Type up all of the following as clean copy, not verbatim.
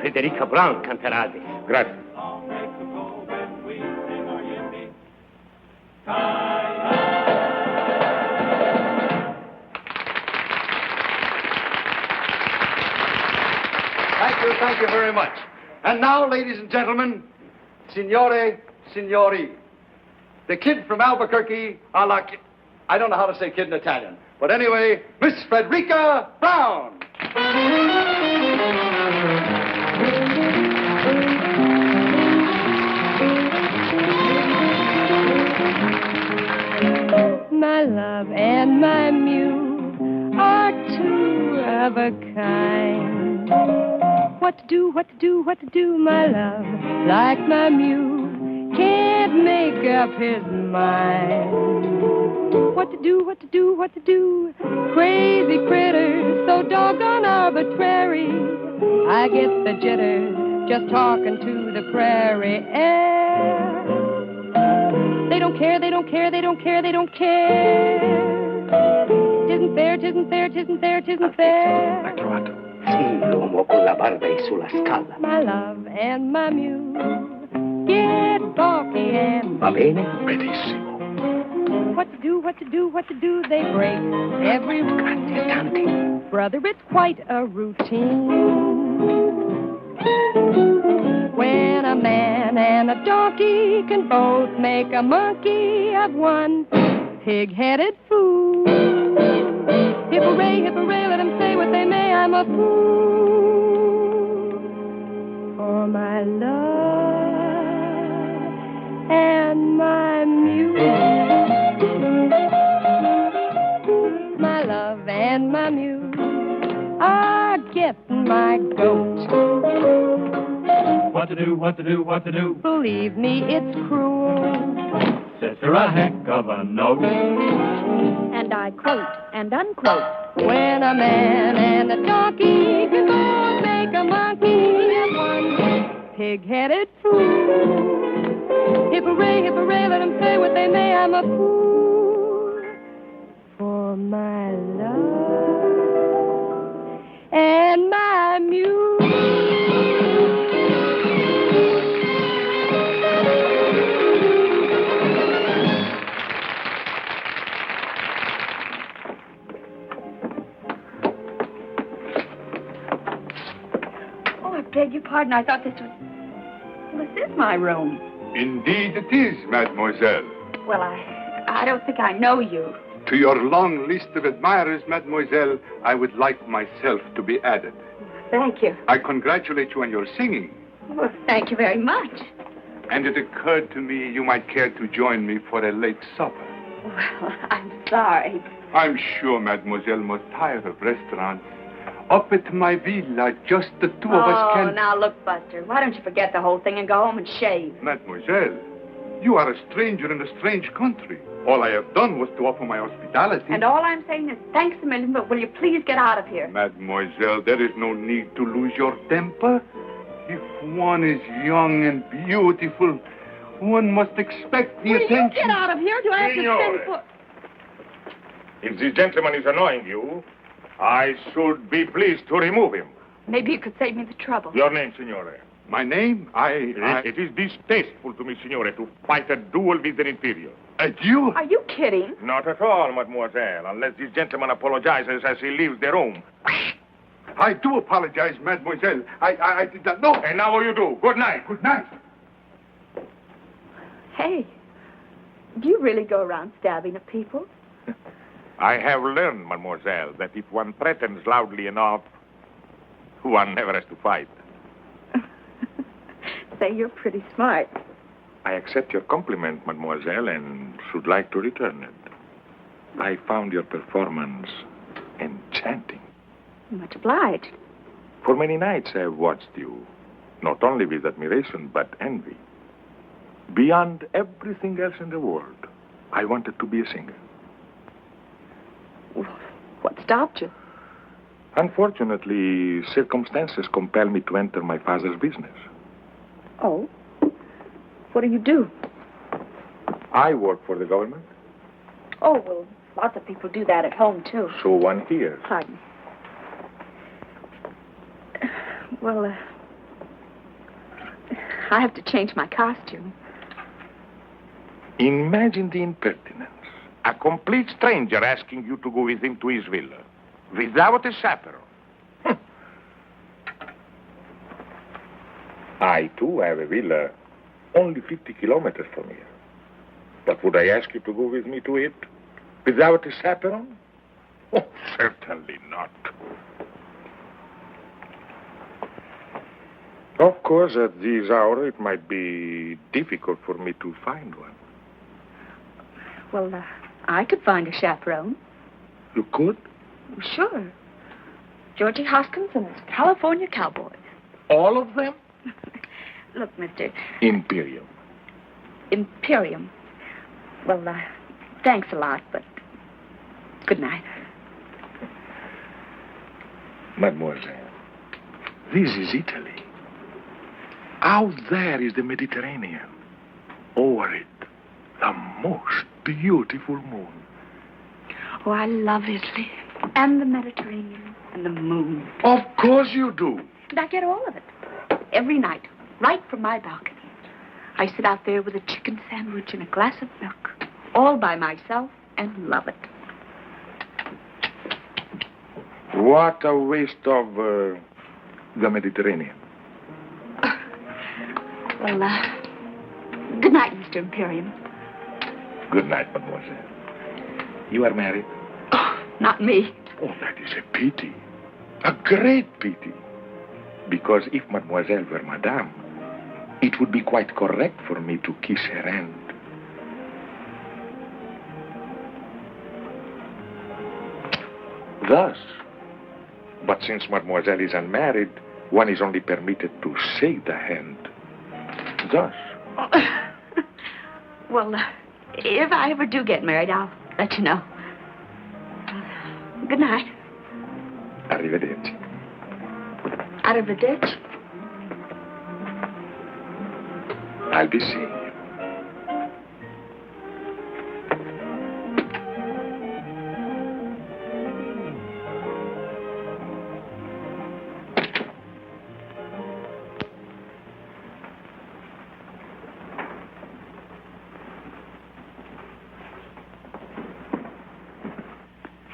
Frederica Brown canterebbe. Grazie. Thank you very much. And now, ladies and gentlemen, signore, signori, the kid from Albuquerque, I don't know how to say kid in Italian, but anyway, Miss Frederica Brown. My love and my muse are two of a kind. What to do, what to do, what to do, my love, like my muse, can't make up his mind. What to do, what to do, what to do, crazy critters, so doggone arbitrary. I get the jitters just talking to the prairie air. They don't care, they don't care, they don't care, they don't care. Tisn't fair, tisn't fair, tisn't fair, tisn't fair. Sì, l'uomo con la barba è sulla scala. My love and my muse get balky and... Va bene? Benissimo. What to do, what to do, what to do, they break every rule. Grazie, tanti. Brother, it's quite a routine. When a man and a donkey can both make a monkey of one pig-headed fool. Hip-hooray, hip-hooray, let them say what they may, I'm a fool for my love and my muse. My love and my muse are getting my goat. What to do, what to do, what to do? Believe me, it's cruel. Says her a heck of a note. And I quote and unquote. When a man and a donkey can both make a monkey of one pig-headed fool. Hip-hooray, hip-hooray, let them say what they may, I'm a fool for my love and my muse. Beg your pardon, I thought this was... Well, this is my room. Indeed it is, mademoiselle. Well, I don't think I know you. To your long list of admirers, mademoiselle, I would like myself to be added. Thank you. I congratulate you on your singing. Well, thank you very much. And it occurred to me you might care to join me for a late supper. Well, I'm sorry. I'm sure mademoiselle must tire of restaurants. Up at my villa, just the two of us can... Oh, now look, Buster, why don't you forget the whole thing and go home and shave? Mademoiselle, you are a stranger in a strange country. All I have done was to offer my hospitality. And all I'm saying is thanks a million, but will you please get out of here? Mademoiselle, there is no need to lose your temper. If one is young and beautiful, one must expect the attention. Will you get out of here? Do I have to send for... If this gentleman is annoying you, I should be pleased to remove him. Maybe you could save me the trouble. Your name, signore? My name? It is distasteful to me, signore, to fight a duel with an Imperium. A duel? Are you kidding? Not at all, mademoiselle, unless this gentleman apologizes as he leaves the room. I do apologize, mademoiselle. I did not know. And now you do. Good night. Good night. Hey, do you really go around stabbing at people? I have learned, mademoiselle, that if one threatens loudly enough, one never has to fight. Say, you're pretty smart. I accept your compliment, mademoiselle, and should like to return it. I found your performance enchanting. Much obliged. For many nights I have watched you, not only with admiration, but envy. Beyond everything else in the world, I wanted to be a singer. What stopped you? Unfortunately, circumstances compel me to enter my father's business. Oh? What do? I work for the government. Oh, well, lots of people do that at home, too. So one here. Pardon. Well, I have to change my costume. Imagine the impertinence. A complete stranger asking you to go with him to his villa. Without a chaperone. I, too, have a villa only 50 kilometers from here. But would I ask you to go with me to it? Without a chaperone? Oh, certainly not. Of course, at this hour, it might be difficult for me to find one. Well, I could find a chaperone. You could? Sure. Georgie Hoskins and his California Cowboys. All of them? Look, Mr. Imperium. Imperium. Well, thanks a lot, but good night. Mademoiselle, this is Italy. Out there is the Mediterranean. Over it, the most beautiful moon. Oh, I love Italy. And the Mediterranean. And the moon. Of course you do. And I get all of it. Every night. Right from my balcony. I sit out there with a chicken sandwich and a glass of milk. All by myself and love it. What a waste of the Mediterranean. Well, good night, Mr. Imperium. Good night, mademoiselle. You are married? Oh, not me. Oh, that is a pity. A great pity. Because if mademoiselle were madame, it would be quite correct for me to kiss her hand. Thus. But since mademoiselle is unmarried, one is only permitted to shake the hand. Thus. Well, if I ever do get married, I'll let you know. Good night. Arrivederci. Arrivederci. I'll be seeing you.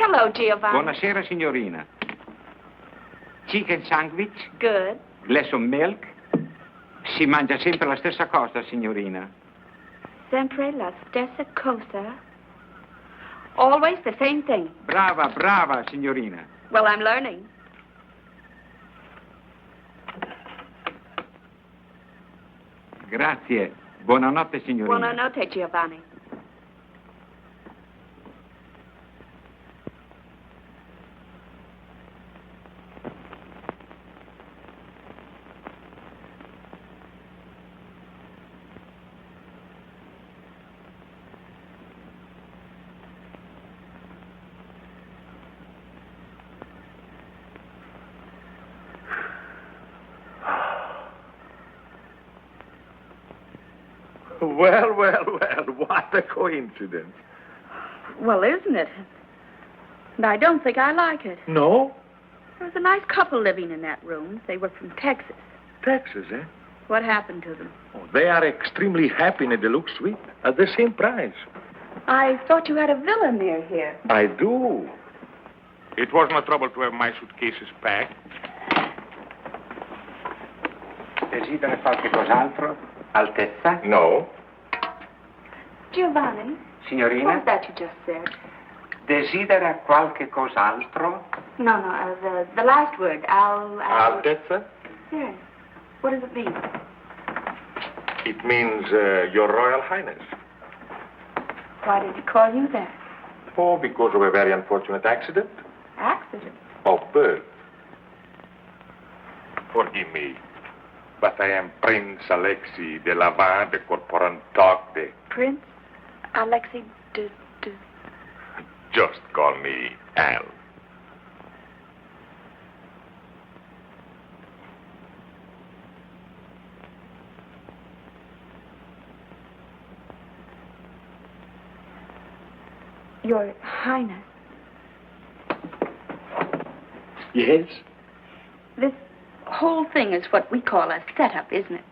Hello, Giovanni. Buonasera, signorina. Chicken sandwich? Good. Glass of milk? Si mangia sempre la stessa cosa, signorina. Sempre la stessa cosa. Always the same thing. Brava, brava, signorina. Well, I'm learning. Grazie. Buonanotte, signorina. Buonanotte, Giovanni. Well, what a coincidence. Well, isn't it? And I don't think I like it. No? There was a nice couple living in that room. They were from Texas. Texas, eh? What happened to them? Oh, they are extremely happy in a deluxe suite at the same price. I thought you had a villa near here. I do. It was no trouble to have my suitcases packed. Desidera qualche cos'altro? Altezza? No. Giovanni? Signorina? What was that you just said? Desidera qualche cos'altro? No, the last word. Altezza? Yes. What does it mean? It means Your Royal Highness. Why did he call you that? Oh, because of a very unfortunate accident. Accident? Of birth. Forgive me, but I am Prince Alexei de Lavin de Corporantoc de... Prince Alexei de... Just call me Al. Your Highness. Yes? This whole thing is what we call a setup, isn't it?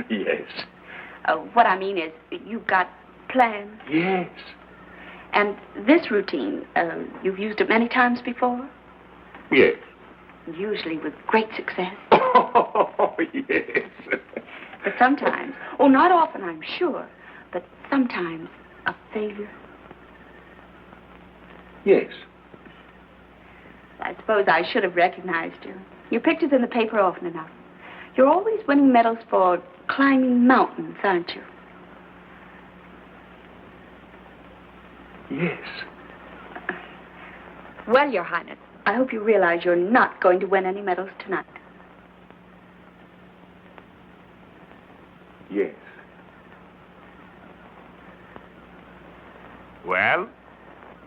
Yes. What I mean is, you've got plans. Yes. And this routine, you've used it many times before? Yes. Usually with great success. Oh, yes. But sometimes, not often, I'm sure, but sometimes a failure. Yes. I suppose I should have recognized you. Your picture's in the paper often enough. You're always winning medals for climbing mountains, aren't you? Yes. Well, Your Highness, I hope you realize you're not going to win any medals tonight. Yes. Well,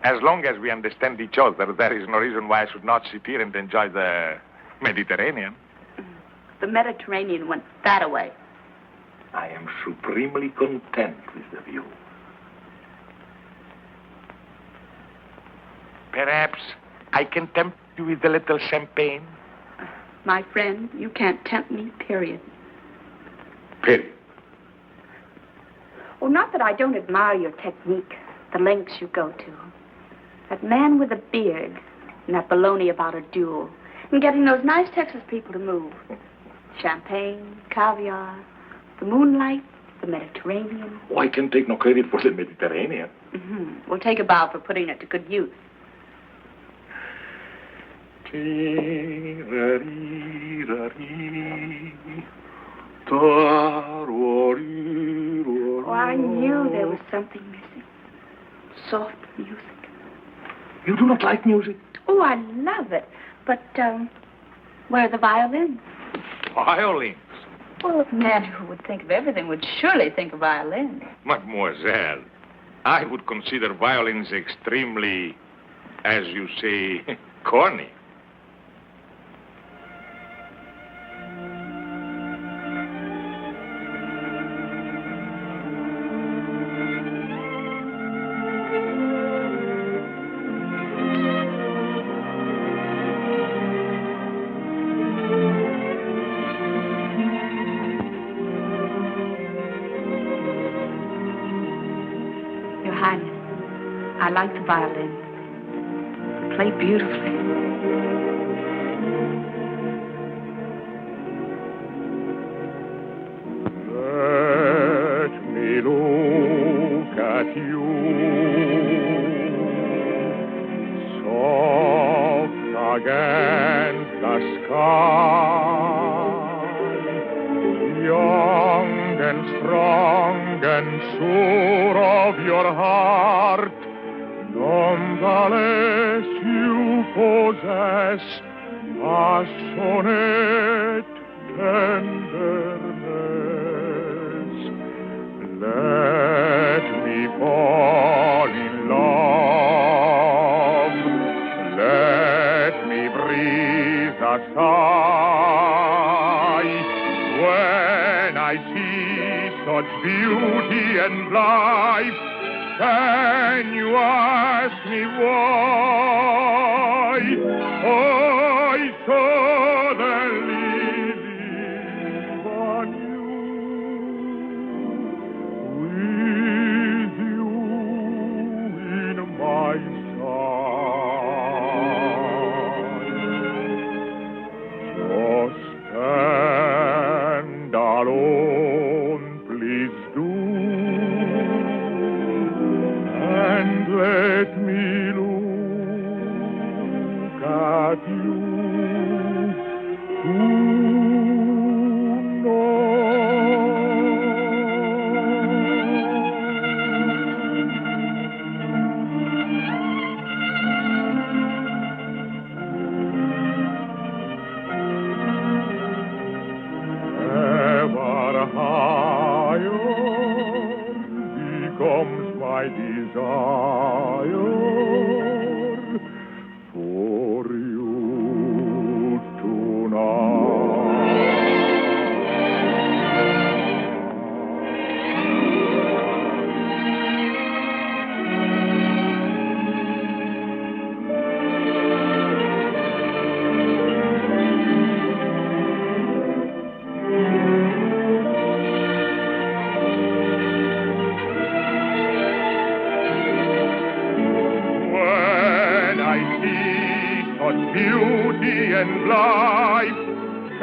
as long as we understand each other, there is no reason why I should not sit here and enjoy the Mediterranean. The Mediterranean went that away. I am supremely content with the view. Perhaps I can tempt you with a little champagne? My friend, you can't tempt me, period. Period. Not that I don't admire your technique, the lengths you go to. That man with a beard, and that baloney about a duel, and getting those nice Texas people to move. Champagne, caviar, the moonlight, the Mediterranean. Oh, I can take no credit for the Mediterranean. Mm-hmm. We'll take a bow for putting it to good use. Oh, I knew there was something missing. Soft music. You do not like music? Oh, I love it. But, where are the violins? Violins? Well, a man who would think of everything would surely think of violins. Mademoiselle, I would consider violins extremely, as you say, corny. I like the violin. They play beautifully. Let me look at you, soft against the sky, young and strong and sure of your heart. Nonetheless, you possess passionate tenderness. Let me fall in love. Let me breathe a sigh when I see such beauty and life. Can you ask me why I suddenly live on you, with you in my side? Just stand alone, please do. And let me look at you ever higher becomes my desire for you tonight.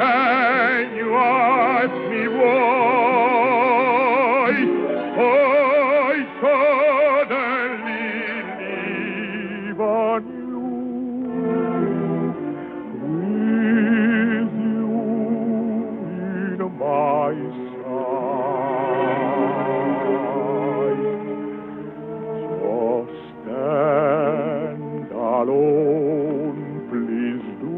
can you ask me why I suddenly leave on you, with you in my side? So stand alone, please do,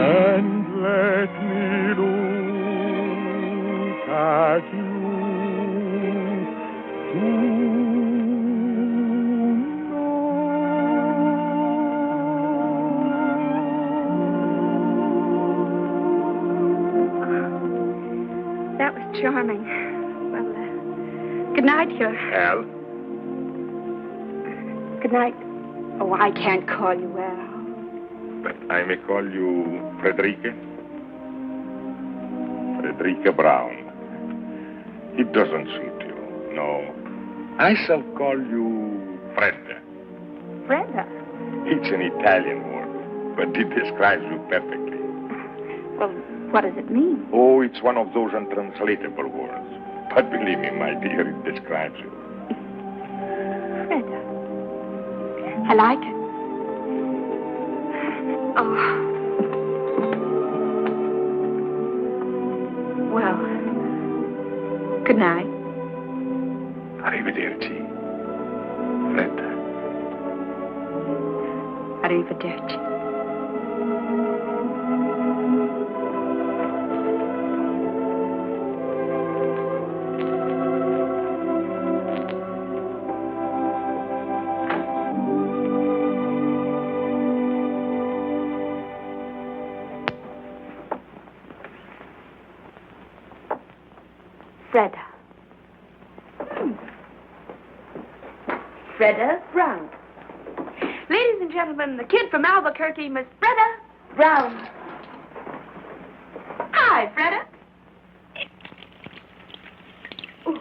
and let me look at you tonight. That was charming. Well, good night, your... Al? Good night. Oh, I can't call you Al. But I may call you Frederica? Frederica Brown. It doesn't suit you, no. I shall call you Fredda. Brenda. It's an Italian word, but it describes you perfectly. Well, what does it mean? Oh, it's one of those untranslatable words. But believe me, my dear, it describes you. Brenda. I like it. Oh. Well, good night. Arrivederci, Fredda. Arrivederci. Freda. Freda Brown. Ladies and gentlemen, the kid from Albuquerque, Miss Freda Brown. Hi, Freda. Ooh.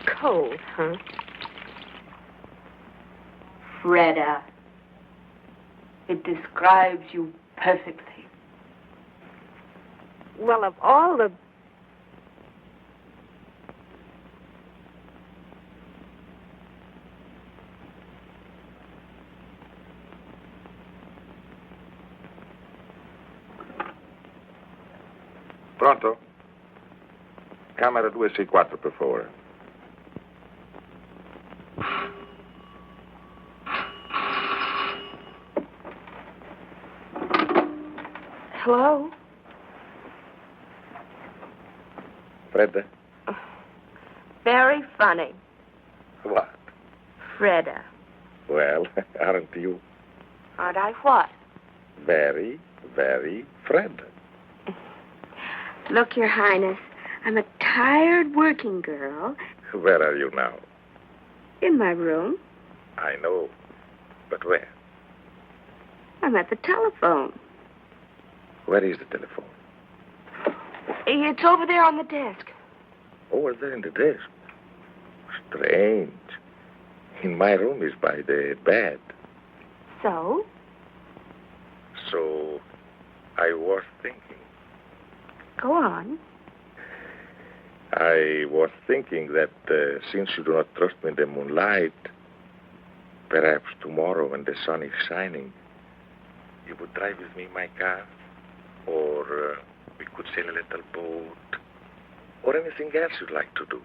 Cold, huh? Freda. It describes you perfectly. Well, of all the... Pronto? Camera 264 per favore. Hello? Fredda? Very funny. What? Freda. Well, aren't you? Aren't I what? Very, very Fredda. Look, Your Highness, I'm a tired working girl. Where are you now? In my room. I know. But where? I'm at the telephone. Where is the telephone? It's over there on the desk. Over there in the desk. Strange. In my room is by the bed. So? So, I was thinking. Go on. I was thinking that since you do not trust me in the moonlight, perhaps tomorrow when the sun is shining, you would drive with me in my car, or we could sail a little boat, or anything else you'd like to do.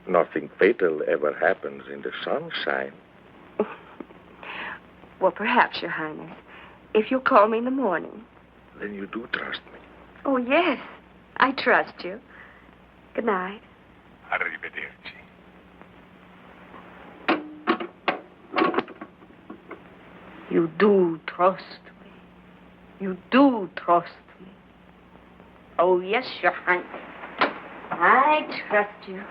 Nothing fatal ever happens in the sunshine. Well, perhaps, Your Highness, if you'll call me in the morning. Then you do trust me. Oh, yes, I trust you. Good night. Arrivederci. You do trust me. You do trust me. Oh, yes, Your Highness. I trust you.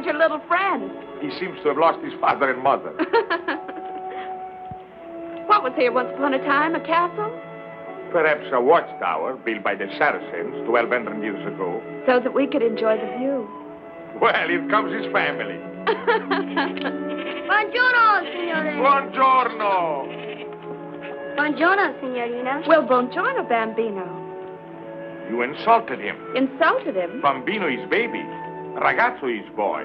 find your little friend? He seems to have lost his father and mother. What was here once upon a time? A castle? Perhaps a watchtower built by the Saracens 1,200 years ago. So that we could enjoy the view. Well, here comes his family. Buongiorno, signore. Buongiorno. Buongiorno, signorina. Well, buongiorno, Bambino. You insulted him. Insulted him? Bambino is baby. Ragazzo is boy.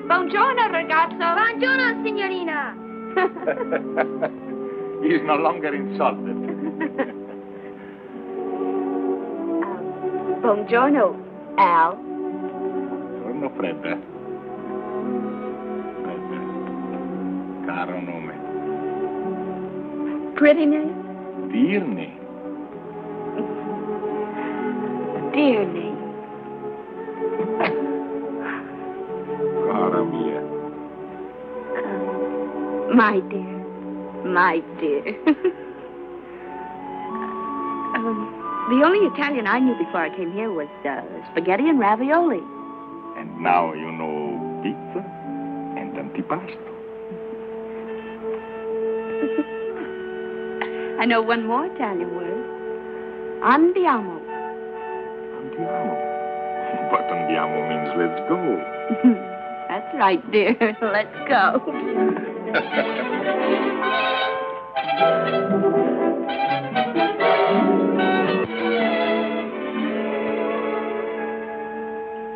Buongiorno, ragazzo. Buongiorno, signorina. He's no longer insulted. Buongiorno, Al. Buongiorno, Fredda. Fredda. Caro nome. Pretty name? Dear name. Dear name. Cara mia. My dear. My dear. The only Italian I knew before I came here was spaghetti and ravioli. And now you know pizza and antipasto. I know one more Italian word. Andiamo. Andiamo. But andiamo means let's go. That's right, dear. Let's go.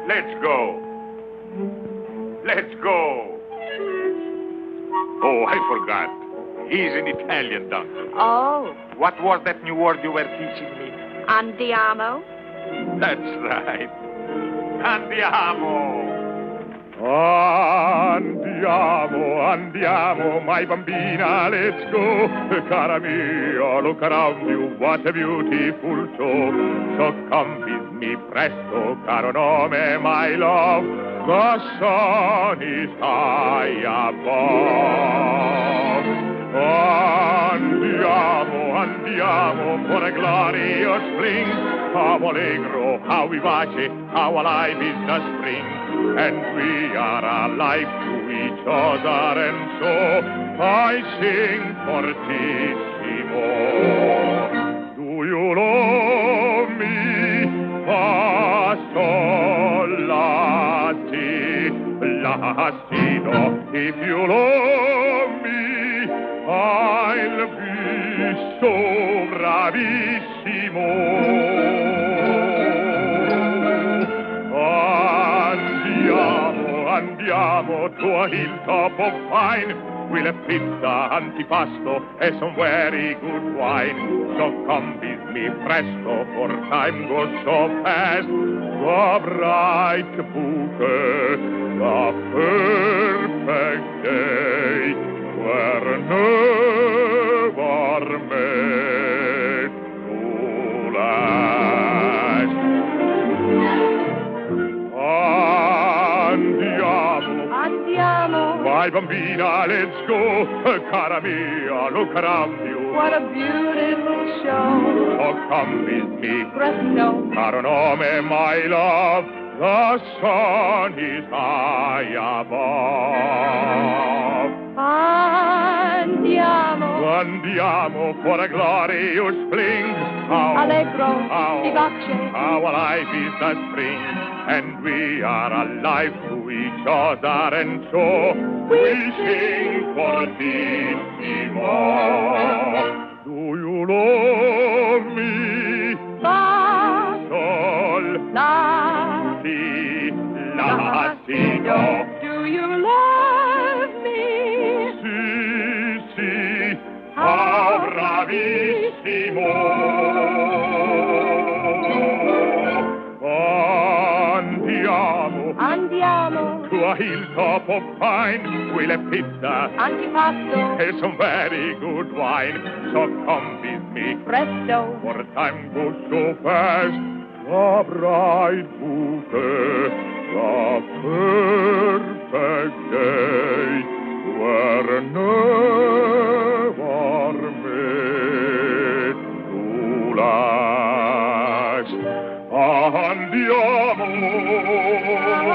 Let's go. Let's go. Oh, I forgot. He's an Italian doctor. Oh. What was that new word you were teaching me? Andiamo. That's right. Andiamo. Andiamo, andiamo, my bambina, let's go. Cara mia, look around you, what a beautiful show. So come with me presto, caro nome, my love. The sun is high above. Andiamo, andiamo, for a glorious spring. How allegro, how vivace, how alive is the spring. And we are alive to each other, and so I sing fortissimo. Do you love me? Ah, sol, la, si, la, si, do. If you love me, I'll be so bravissimo. Andiamo to a hilltop of pine. We'll have pizza, antipasto, and some very good wine. So come with me presto, for time goes so fast. The bright bouquet, the perfect day, were never made to last. Andiamo. My bambina, let's go. Cara mia, look around you. What a beautiful show. Oh, come with me. Presto. Caro nome, my love. The sun is high above. Andiamo. Andiamo for a glorious spring. How Allegro. How Vivace. Our life is the spring. And we are alive to each other, and so we sing fortissimo. Do you love me? Fa, Sol, la, si, la, si, do. do you love me? Si, si, how bravissimo. Andiamo. To a hilltop of pine, we'll have pizza, Antipasto. and some very good wine. So come with me, Presto. for time goes so fast. The bright bouquet, the perfect day, were never made to last.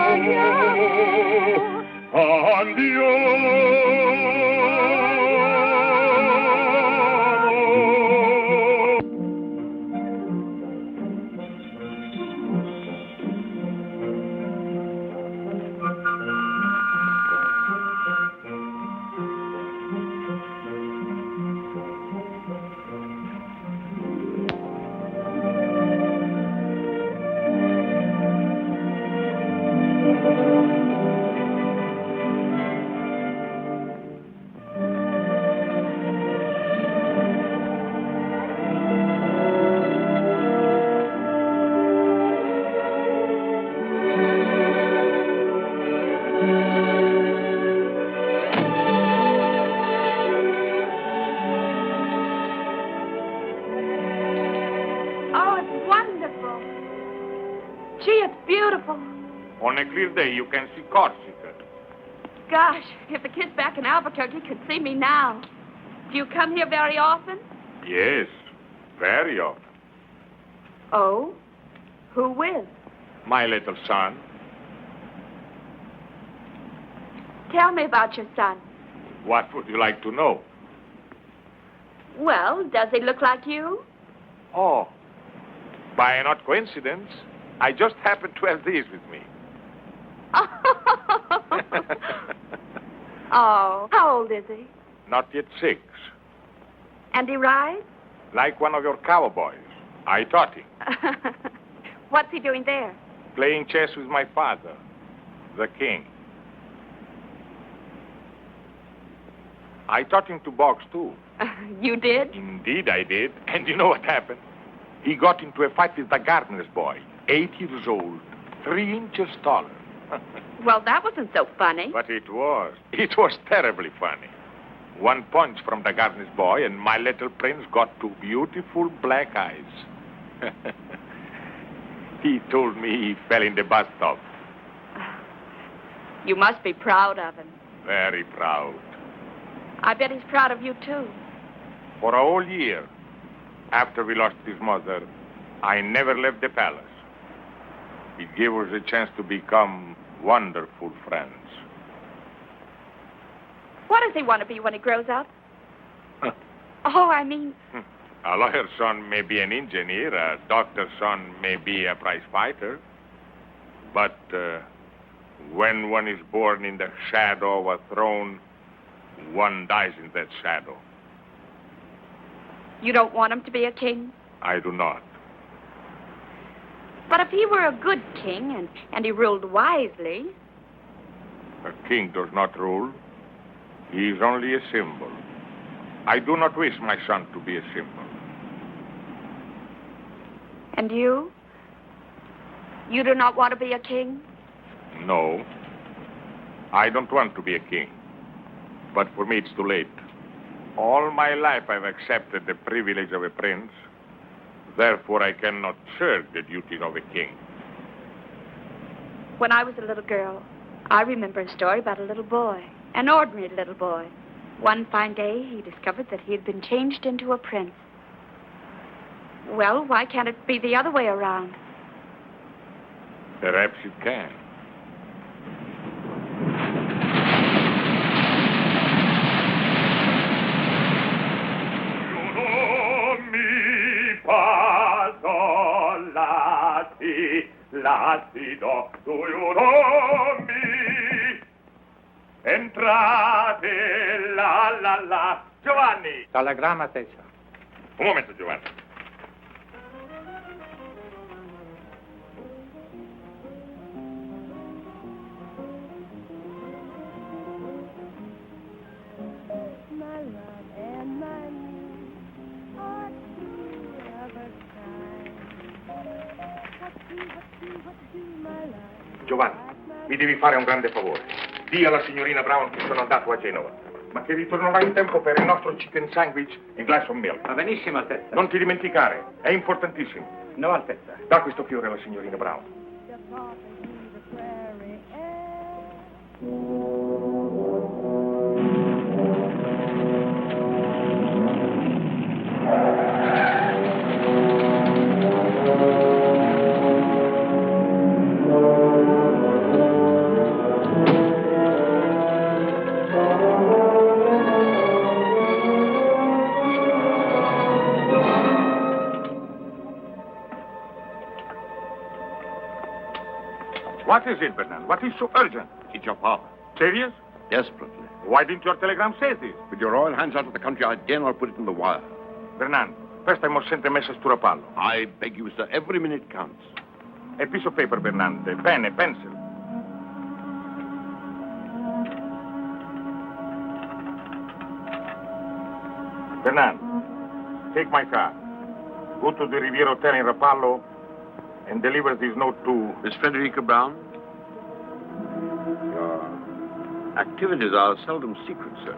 Andiamo. beautiful. On a clear day, you can see Corsica. Gosh, if the kids back in Albuquerque could see me now. Do you come here very often? Yes, very often. Oh? Who with? My little son. Tell me about your son. What would you like to know? Well, does he look like you? Oh, by an odd coincidence, I just happened to have these with me. Oh, how old is he? Not yet 6. And he rides? Like one of your cowboys. I taught him. What's he doing there? Playing chess with my father, the king. I taught him to box, too. You did? Indeed, I did. And you know what happened? He got into a fight with the gardener's boy, 8 years old, 3 inches taller. Well, that wasn't so funny. But it was. It was terribly funny. One punch from the gardener's boy, and my little prince got 2 beautiful black eyes. He told me he fell in the bathtub. You must be proud of him. Very proud. I bet he's proud of you, too. For a whole year, after we lost his mother, I never left the palace. It gave us a chance to become wonderful friends. What does he want to be when he grows up? Oh, I mean... A lawyer's son may be an engineer, a doctor's son may be a prize fighter. But when one is born in the shadow of a throne, one dies in that shadow. You don't want him to be a king? I do not. But if he were a good king and he ruled wisely... A king does not rule. He is only a symbol. I do not wish my son to be a symbol. And you? You do not want to be a king? No. I don't want to be a king. But for me, it's too late. All my life, I've accepted the privilege of a prince. Therefore, I cannot shirk the duties of a king. When I was a little girl, I remember a story about a little boy, an ordinary little boy. One fine day, he discovered that he had been changed into a prince. Well, why can't it be the other way around? Perhaps it can. Lassido, do you know me? Entrate, la. Giovanni! Telegramma, Tessa. Un momento, Giovanni. My love and my need are two of a kind. What do, my love? Giovanni, mi devi fare un grande favore. Dì alla signorina Brown che sono andato a Genova, ma che ritornerò in tempo per il nostro chicken sandwich e glass of milk. Va benissimo, Altezza. Non ti dimenticare, è importantissimo. No, Altezza. Da questo fiore alla signorina Brown. What is it, Bernard? What is so urgent? It's your father. Serious? Desperately. Why didn't your telegram say this? With your royal hands out of the country, I dare not put it in the wire. Bernard, first I must send a message to Rapallo. I beg you, sir, every minute counts. A piece of paper, Bernard, a pen, a pencil. Bernard, take my car. Go to the Riviera Hotel in Rapallo and deliver this note to... Miss Frederica Brown? Your activities are seldom secret, sir.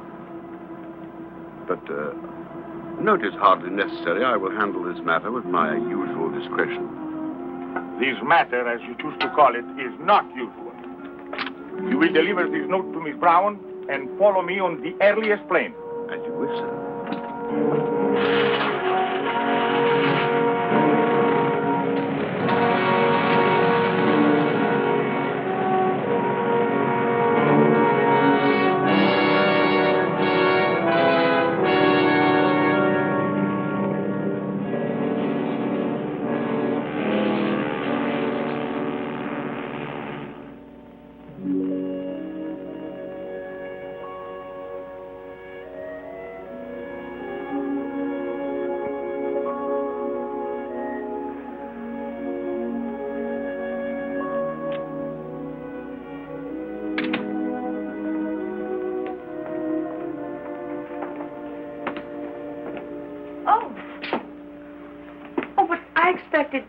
But note is hardly necessary. I will handle this matter with my usual discretion. This matter, as you choose to call it, is not usual. You will deliver this note to Miss Brown and follow me on the earliest plane. As you wish, sir.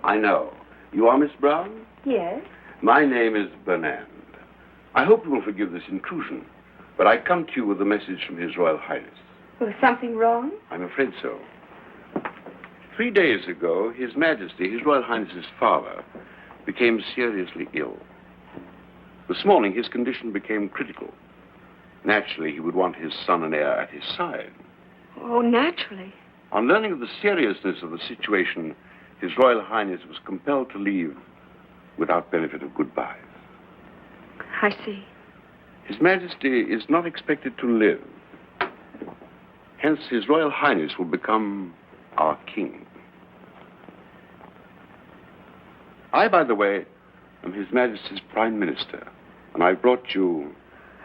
I know. You are Miss Brown? Yes. My name is Bernand. I hope you will forgive this intrusion, but I come to you with a message from His Royal Highness. Was something wrong? I'm afraid so. 3 days ago, His Majesty, His Royal Highness's father, became seriously ill. This morning, his condition became critical. Naturally, he would want his son and heir at his side. Oh, naturally. On learning of the seriousness of the situation, His Royal Highness was compelled to leave without benefit of goodbyes. I see. His Majesty is not expected to live. Hence, His Royal Highness will become our king. I, by the way, am His Majesty's Prime Minister, and I brought you...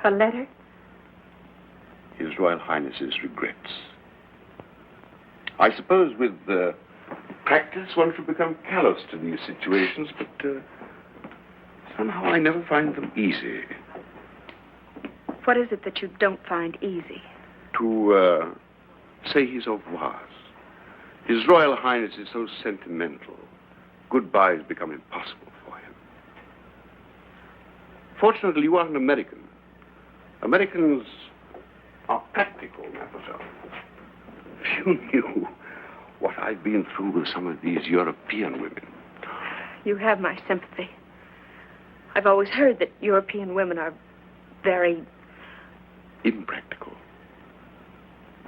A letter? His Royal Highness's regrets. I suppose with practice one should become callous to these situations, but somehow I never find them easy. What is it that you don't find easy? To say his au revoirs. His Royal Highness is so sentimental. Goodbyes become impossible for him. Fortunately, you are an American. Americans are practical, mademoiselle. If you knew what I've been through with some of these European women. You have my sympathy. I've always heard that European women are very... impractical.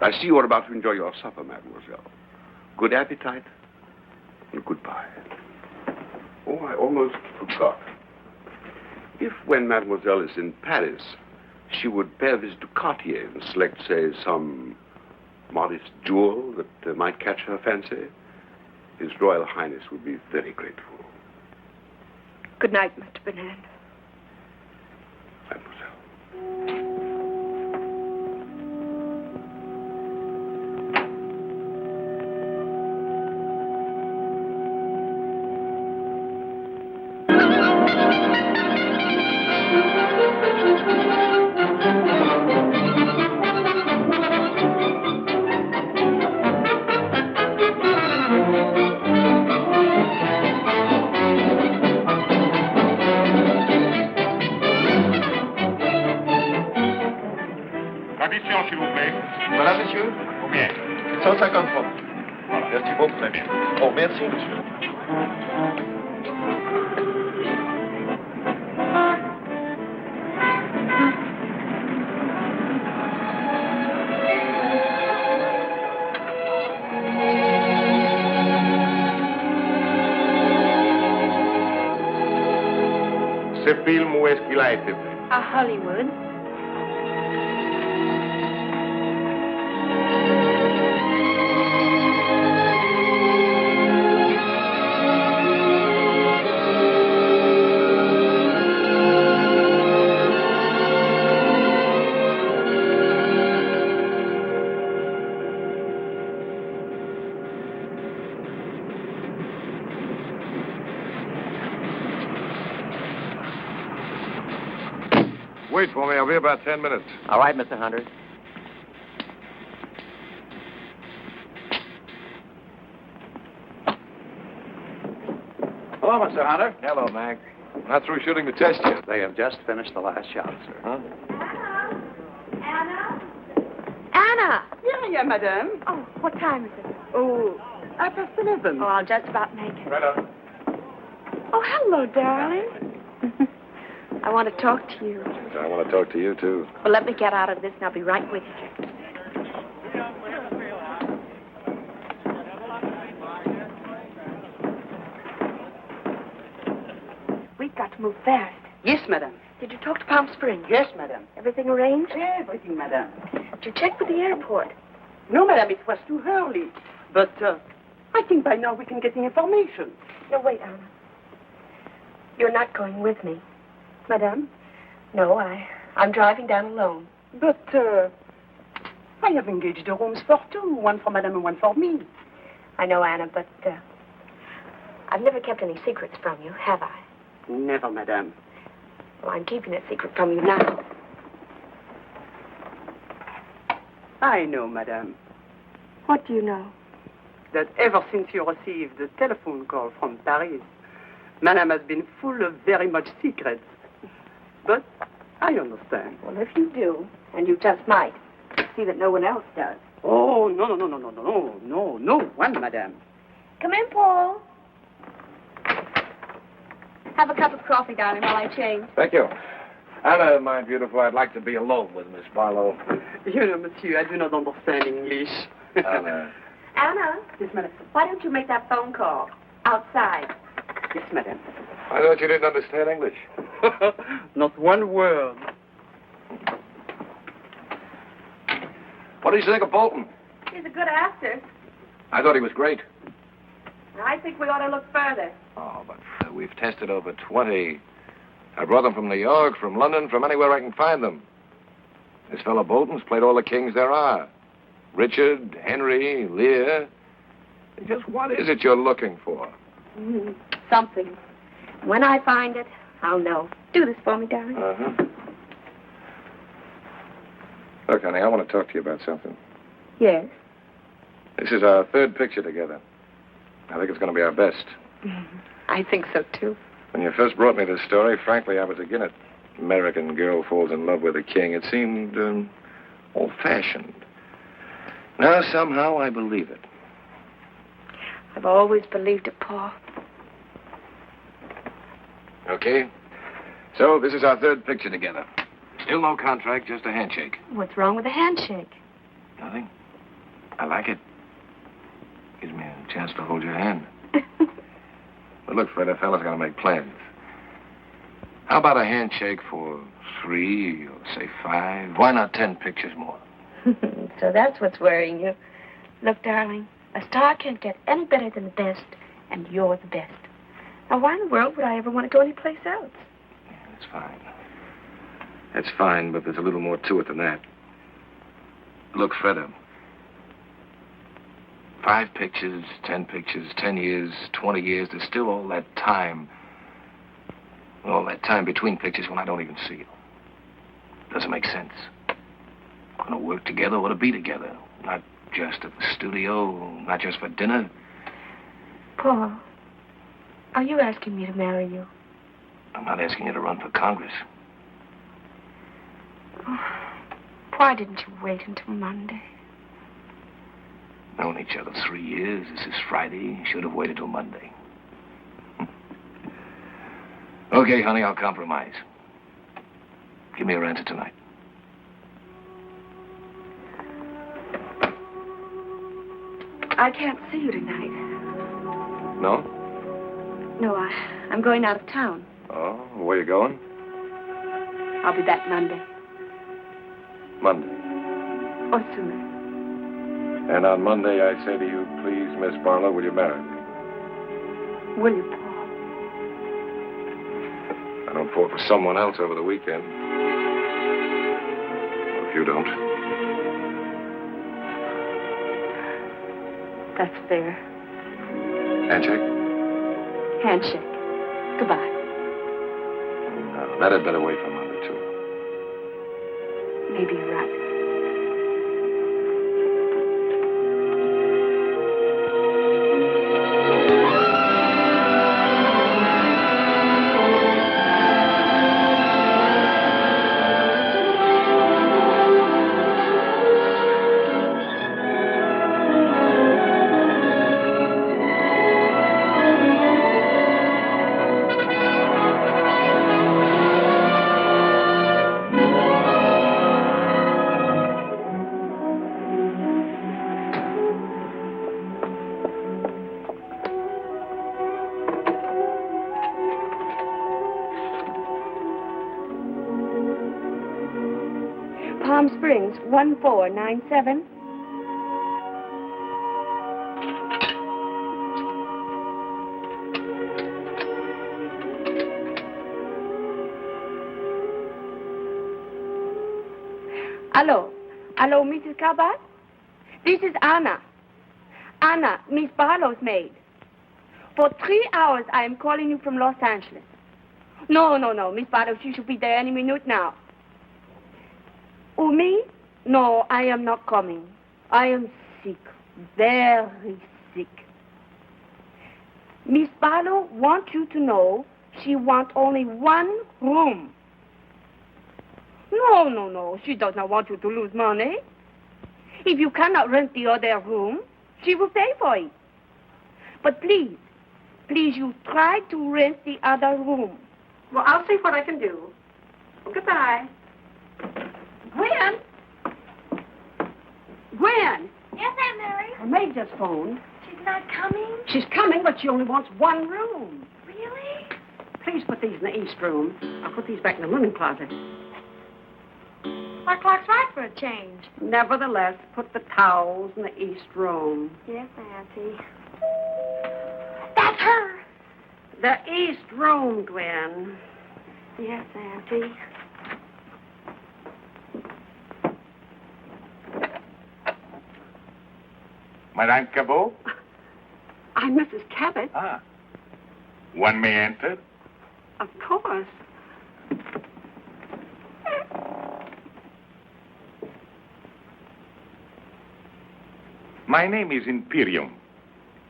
I see you are about to enjoy your supper, mademoiselle. Good appetite and goodbye. Oh, I almost forgot. If, when mademoiselle is in Paris, she would pay a visit to Cartier and select, say, some modest jewel that might catch her fancy, His Royal Highness would be very grateful. Good night, Mr. Bernand. Mademoiselle. S'il vous plaît. Voilà, monsieur. Combien? 150 francs. Voilà. Merci beaucoup. Très bien. Oh, merci, monsieur. Ce film, où est-ce qu'il a été fait? À Hollywood. Wait for me. I'll be about 10 minutes. All right, Mr. Hunter. Hello, Mr. Hunter. Hello, Mac. Not through shooting the test yet. They have just finished the last shot, sir. Huh? Anna! Yeah, madame. Oh, what time is it? Oh, 11:30. Oh, I'll just about make it. Right on. Oh, hello, darling. I want to talk to you. I want to talk to you, too. Well, let me get out of this and I'll be right with you. We've got to move fast. Yes, madame. Did you talk to Palm Springs? Yes, madame. Everything arranged? Everything, madame. Did you check with the airport? No, madame, it was too early. But I think by now we can get the information. No, wait, Anna. You're not going with me. Madame? No, I'm driving down alone. But I have engaged the rooms for two. One for madame and one for me. I know, Anna, but I've never kept any secrets from you, have I? Never, madame. Well, I'm keeping a secret from you now. I know, madame. What do you know? That ever since you received the telephone call from Paris, madame has been full of very much secrets. But I understand. Well, if you do, and you just might, see that no one else does. Oh, no one, madame. Come in, Paul. Have a cup of coffee, darling, while I change. Thank you. Anna, my beautiful, I'd like to be alone with Miss Barlow. You know, monsieur, I do not understand English. Anna. Anna? Yes, madame. Why don't you make that phone call outside? Yes, madame. I thought you didn't understand English. Not one word. What did you think of Bolton? He's a good actor. I thought he was great. I think we ought to look further. Oh, but we've tested over 20. I brought them from New York, from London, from anywhere I can find them. This fellow Bolton's played all the kings there are. Richard, Henry, Lear. Just what is it you're looking for? Something. When I find it, I'll know. Do this for me, darling. Uh-huh. Look, honey, I want to talk to you about something. Yes? This is our third picture together. I think it's going to be our best. I think so, too. When you first brought me this story, frankly, I was against it. American girl falls in love with a king. It seemed old-fashioned. Now, somehow, I believe it. I've always believed it, Paul. Okay. So, this is our third picture together. Still no contract, just a handshake. What's wrong with a handshake? Nothing. I like it. Gives me a chance to hold your hand. But look, Fred, a fella's got to make plans. How about a handshake for 3 or, say, 5? Why not 10 pictures more? So that's what's worrying you. Look, darling, a star can't get any better than the best, and you're the best. Now, why in the world would I ever want to go anyplace else? Yeah, that's fine. That's fine, but there's a little more to it than that. Look, Fred, 5 pictures, 10 pictures, 10 years, 20 years, there's still all that time. All that time between pictures when I don't even see you. Doesn't make sense. We're going to work together or to be together. Not just at the studio, not just for dinner. Paul, are you asking me to marry you? I'm not asking you to run for Congress. Oh, why didn't you wait until Monday? Known each other 3 years. This is Friday. Should have waited till Monday. Okay, honey, I'll compromise. Give me your answer tonight. I can't see you tonight. No? No, I'm going out of town. Oh, where you going? I'll be back Monday. Monday. Or sooner. And on Monday, I say to you, please, Miss Barlow, will you marry me? Will you, Paul? I don't fall for someone else over the weekend. Well, if you don't. That's fair. Handshake? Handshake. Goodbye. No, that had better wait for Monday, too. Maybe you're right. 1497. Hello, Mrs. Kaper? This is Anna. Anna, Miss Barlow's maid. For 3 hours, I am calling you from Los Angeles. No, Miss Barlow, she should be there any minute now. Oh, me? No, I am not coming. I am sick, very sick. Miss Barlow wants you to know she wants only one room. No, she does not want you to lose money. If you cannot rent the other room, she will pay for it. But please, you try to rent the other room. Well, I'll see what I can do. Goodbye. Gwen? Gwen? Yes, Aunt Mary? Her maid just phoned. She's not coming? She's coming, but she only wants one room. Really? Please put these in the east room. I'll put these back in the linen closet. My clock's right for a change. Nevertheless, put the towels in the east room. Yes, Auntie. That's her. The east room, Gwen. Yes, Auntie. Madame Cabot? I'm Mrs. Cabot. Ah. One may enter? Of course. My name is Imperium.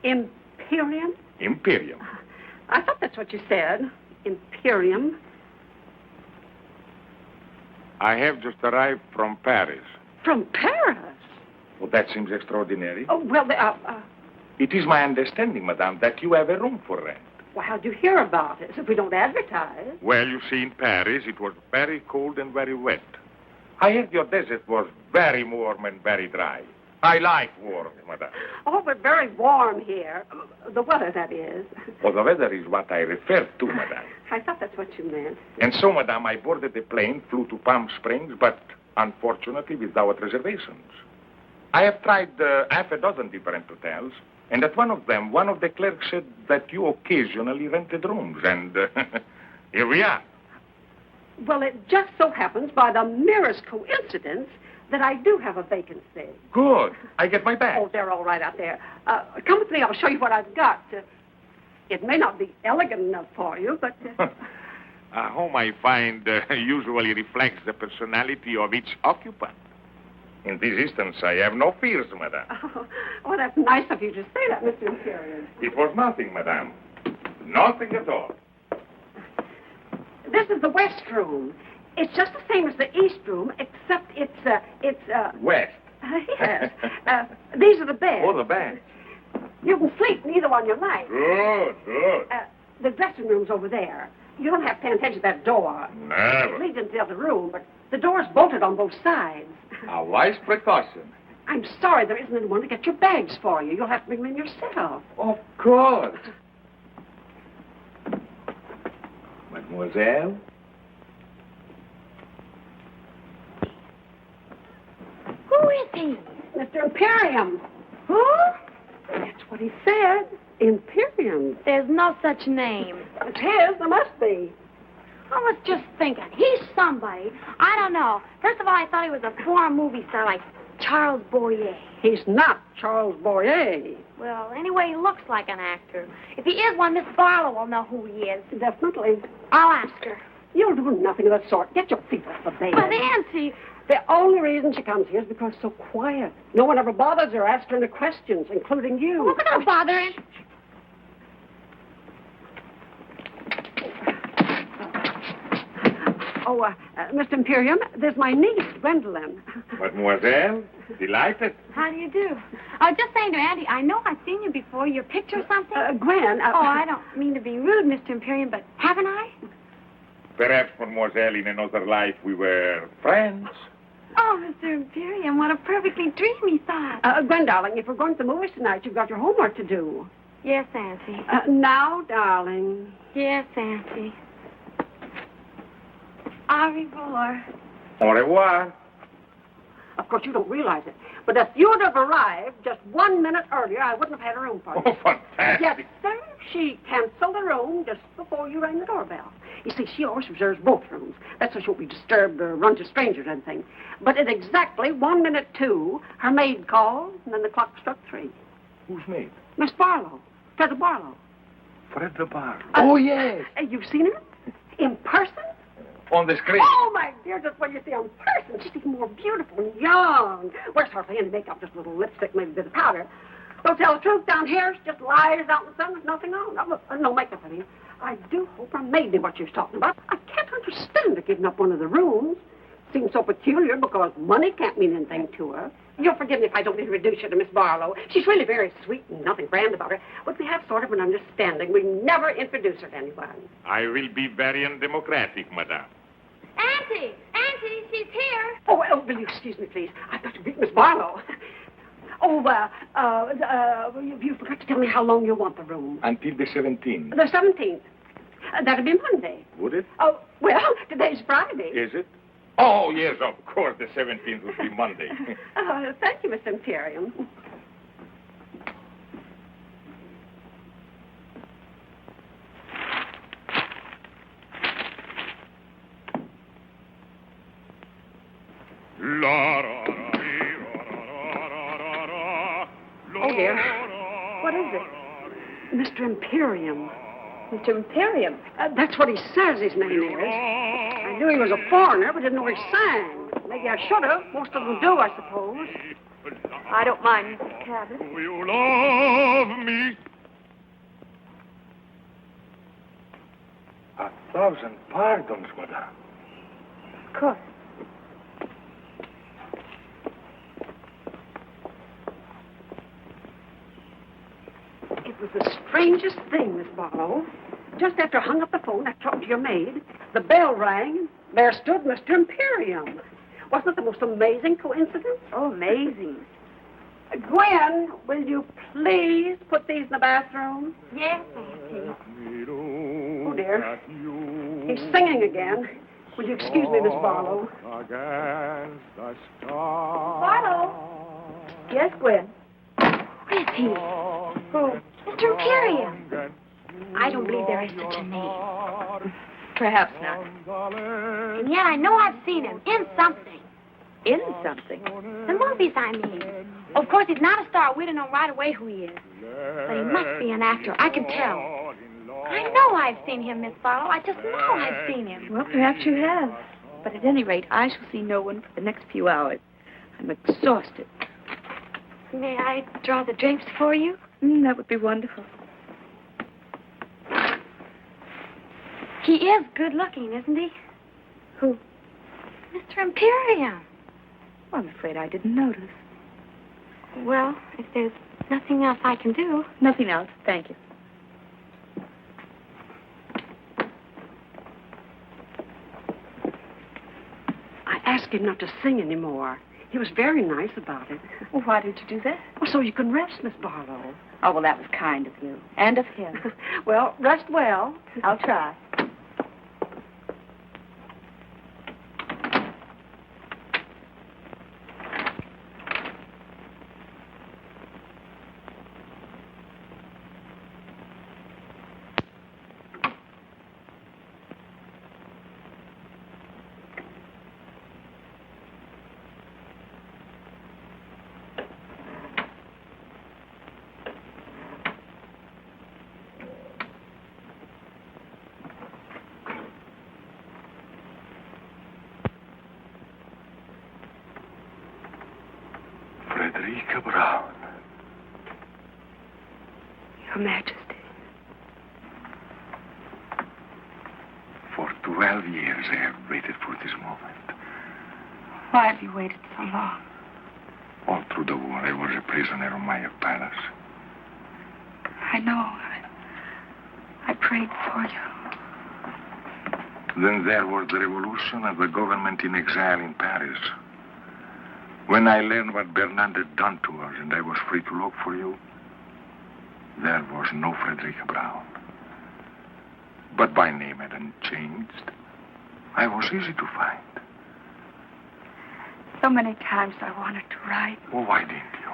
Imperium? Imperium. I thought that's what you said. Imperium. I have just arrived from Paris. From Paris? Well, that seems extraordinary. Oh, well, It is my understanding, madame, that you have a room for rent. well, how'd you hear about it? If we don't advertise. Well, you see, in Paris, it was very cold and very wet. I heard your desert was very warm and very dry. I like warm, madame. Oh, we're very warm here. The weather, that is. Well, the weather is what I refer to, madame. I thought that's what you meant. And so, madame, I boarded the plane, flew to Palm Springs, but unfortunately without reservations. I have tried half a dozen different hotels, and at one of them, one of the clerks said that you occasionally rented rooms, and here we are. Well, it just so happens, by the merest coincidence, that I do have a vacancy. Good. I get my bag. Oh, they're all right out there. Come with me. I'll show you what I've got. It may not be elegant enough for you, but... A home, I find, usually reflects the personality of each occupant. In this instance, I have no fears, madame. Oh, that's nice of you to say that, Mr. Imperium. It was nothing, madame. Nothing at all. This is the west room. It's just the same as the east room, except it's West. Yes. These are the beds. Oh, the beds. You can sleep in either one you like. Good. The dressing room's over there. You don't have to pay attention to that door. Never. It leads into the other room, but the door's bolted on both sides. A wise precaution. I'm sorry there isn't anyone to get your bags for you. You'll have to bring them in yourself. Of course. Mademoiselle? Who is he? Mr. Imperium. Who? That's what he said. Imperium. There's no such name. It's his. There must be. I was just thinking, he's somebody. I don't know. First of all, I thought he was a foreign movie star like Charles Boyer. He's not Charles Boyer. Well, anyway, he looks like an actor. If he is one, Miss Barlow will know who he is. Definitely. I'll ask her. You'll do nothing of the sort. Get your feet off the bed. But, Auntie... The only reason she comes here is because it's so quiet. No one ever bothers her, asks her any questions, including you. Well, we're not bothering. Mr. Imperium, there's my niece, Gwendolyn. Mademoiselle, delighted. How do you do? I was just saying to Auntie, I know I've seen you before. Your picture or something? Gwen. Oh, I don't mean to be rude, Mr. Imperium, but haven't I? Perhaps, mademoiselle, in another life we were friends. Oh, Mr. Imperium, what a perfectly dreamy thought. Gwen, darling, if we're going to the movies tonight, you've got your homework to do. Yes, Auntie. Now, darling. Yes, Auntie. Au revoir. Au revoir. Of course, you don't realize it. But if you'd have arrived just 1 minute earlier, I wouldn't have had a room for you. Oh, fantastic. Yes, sir. She canceled the room just before you rang the doorbell. You see, she always reserves both rooms. That's so she won't be disturbed or run to strangers or anything. But at exactly 1 minute 2, her maid called, and then the clock struck 3. Who's maid? Miss Barlow. Fred Barlow. Fred the Bar. Oh, yes. You've seen her? In person? On the screen. Oh, my dear, just when you see her in person, she's even more beautiful and young. Wears hardly any makeup, just a little lipstick, maybe a bit of powder. Don't tell the truth, down here, she just lies out in the sun with nothing on. No makeup, I mean. I do hope her maid knew what she was talking about. I can't understand her giving up one of the rooms. Seems so peculiar because money can't mean anything to her. You'll forgive me if I don't introduce you to Miss Barlow. She's really very sweet and nothing grand about her. But we have sort of an understanding. We never introduce her to anyone. I will be very undemocratic, madame. Auntie! Auntie, she's here. Oh, well, will you excuse me, please? I've got to meet Miss Barlow. Oh, you forgot to tell me how long you want the room. Until the 17th. The 17th. That'll be Monday. Would it? Oh, well, today's Friday. Is it? Oh, yes, of course, the 17th would be Monday. Thank you, Mr. Imperium. Oh, dear. What is it? Mr. Imperium. Mr. Imperium? That's what he says his name is. I knew he was a foreigner, but didn't know he sang. Maybe I should have. Most of them do, I suppose. I don't mind, Mrs. Cabot. Do you love me? 1,000 pardons, madame. Of course. It was the strangest thing, Miss Barlow. Just after I hung up the phone, I talked to your maid. The bell rang. There stood Mr. Imperium. Wasn't it the most amazing coincidence? Oh, amazing. Gwen, will you please put these in the bathroom? Yes, Auntie. Oh, dear. He's singing again. Will you excuse me, Miss Barlow? Barlow? Yes, Gwen. Who is he? Who? Mr. Imperium. I don't believe there is such a name. Perhaps not. And yet I know I've seen him in something. In something? The movies, I mean. Of course, he's not a star. We don't know right away who he is. But he must be an actor. I can tell. I know I've seen him, Miss Barlow. I just know I've seen him. Well, perhaps you have. But at any rate, I shall see no one for the next few hours. I'm exhausted. May I draw the drapes for you? That would be wonderful. He is good looking, isn't he? Who? Mr. Imperium. Well, I'm afraid I didn't notice. Well, if there's nothing else I can do. Nothing else. Thank you. I asked him not to sing anymore. He was very nice about it. Well, why did you do that? Well, so you can rest, Miss Barlow. Oh, well, that was kind of you. And of him. Well, rest well. I'll try. Brown. Your Majesty. For 12 years I have waited for this moment. Why have you waited so long? All through the war, I was a prisoner of my palace. I know. I prayed for you. Then there was the revolution and the government in exile in Paris. When I learned what Bernard had done to us and I was free to look for you, there was no Frederica Brown. But my name hadn't changed. I was easy to find. So many times I wanted to write. Well, why didn't you?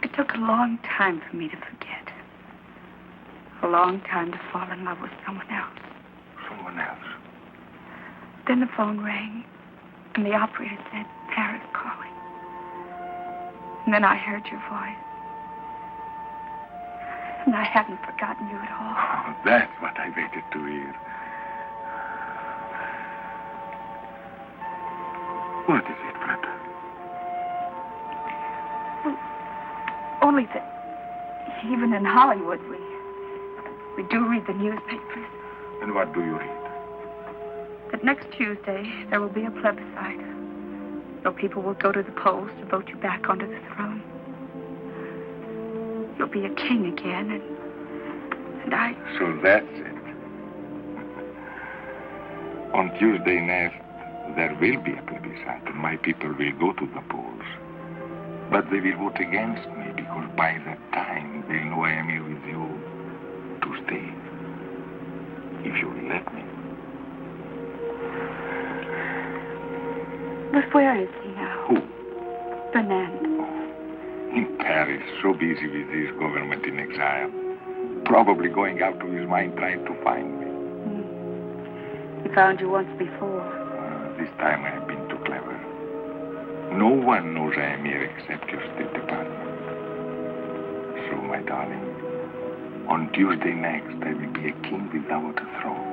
It took a long time for me to forget. A long time to fall in love with someone else. Someone else? Then the phone rang, and the operator said, Paris calling. And then I heard your voice. And I haven't forgotten you at all. Oh, that's what I waited to hear. What is it, Fred? Well, only that even in Hollywood, we do read the newspapers. And what do you read? That next Tuesday, there will be a plebiscite. So people will go to the polls to vote you back onto the throne. You'll be a king again, and I... So that's it. On Tuesday next, there will be a plebiscite, and my people will go to the polls. But they will vote against me, because by that time, they'll know I am here with you to stay. If you will let me. But where is he now? Who? Fernand. In Paris, so busy with his government in exile. Probably going out of his mind trying to find me. He found you once before. This time I have been too clever. No one knows I am here except your State Department. So, my darling, on Tuesday next, I will be a king without a throne.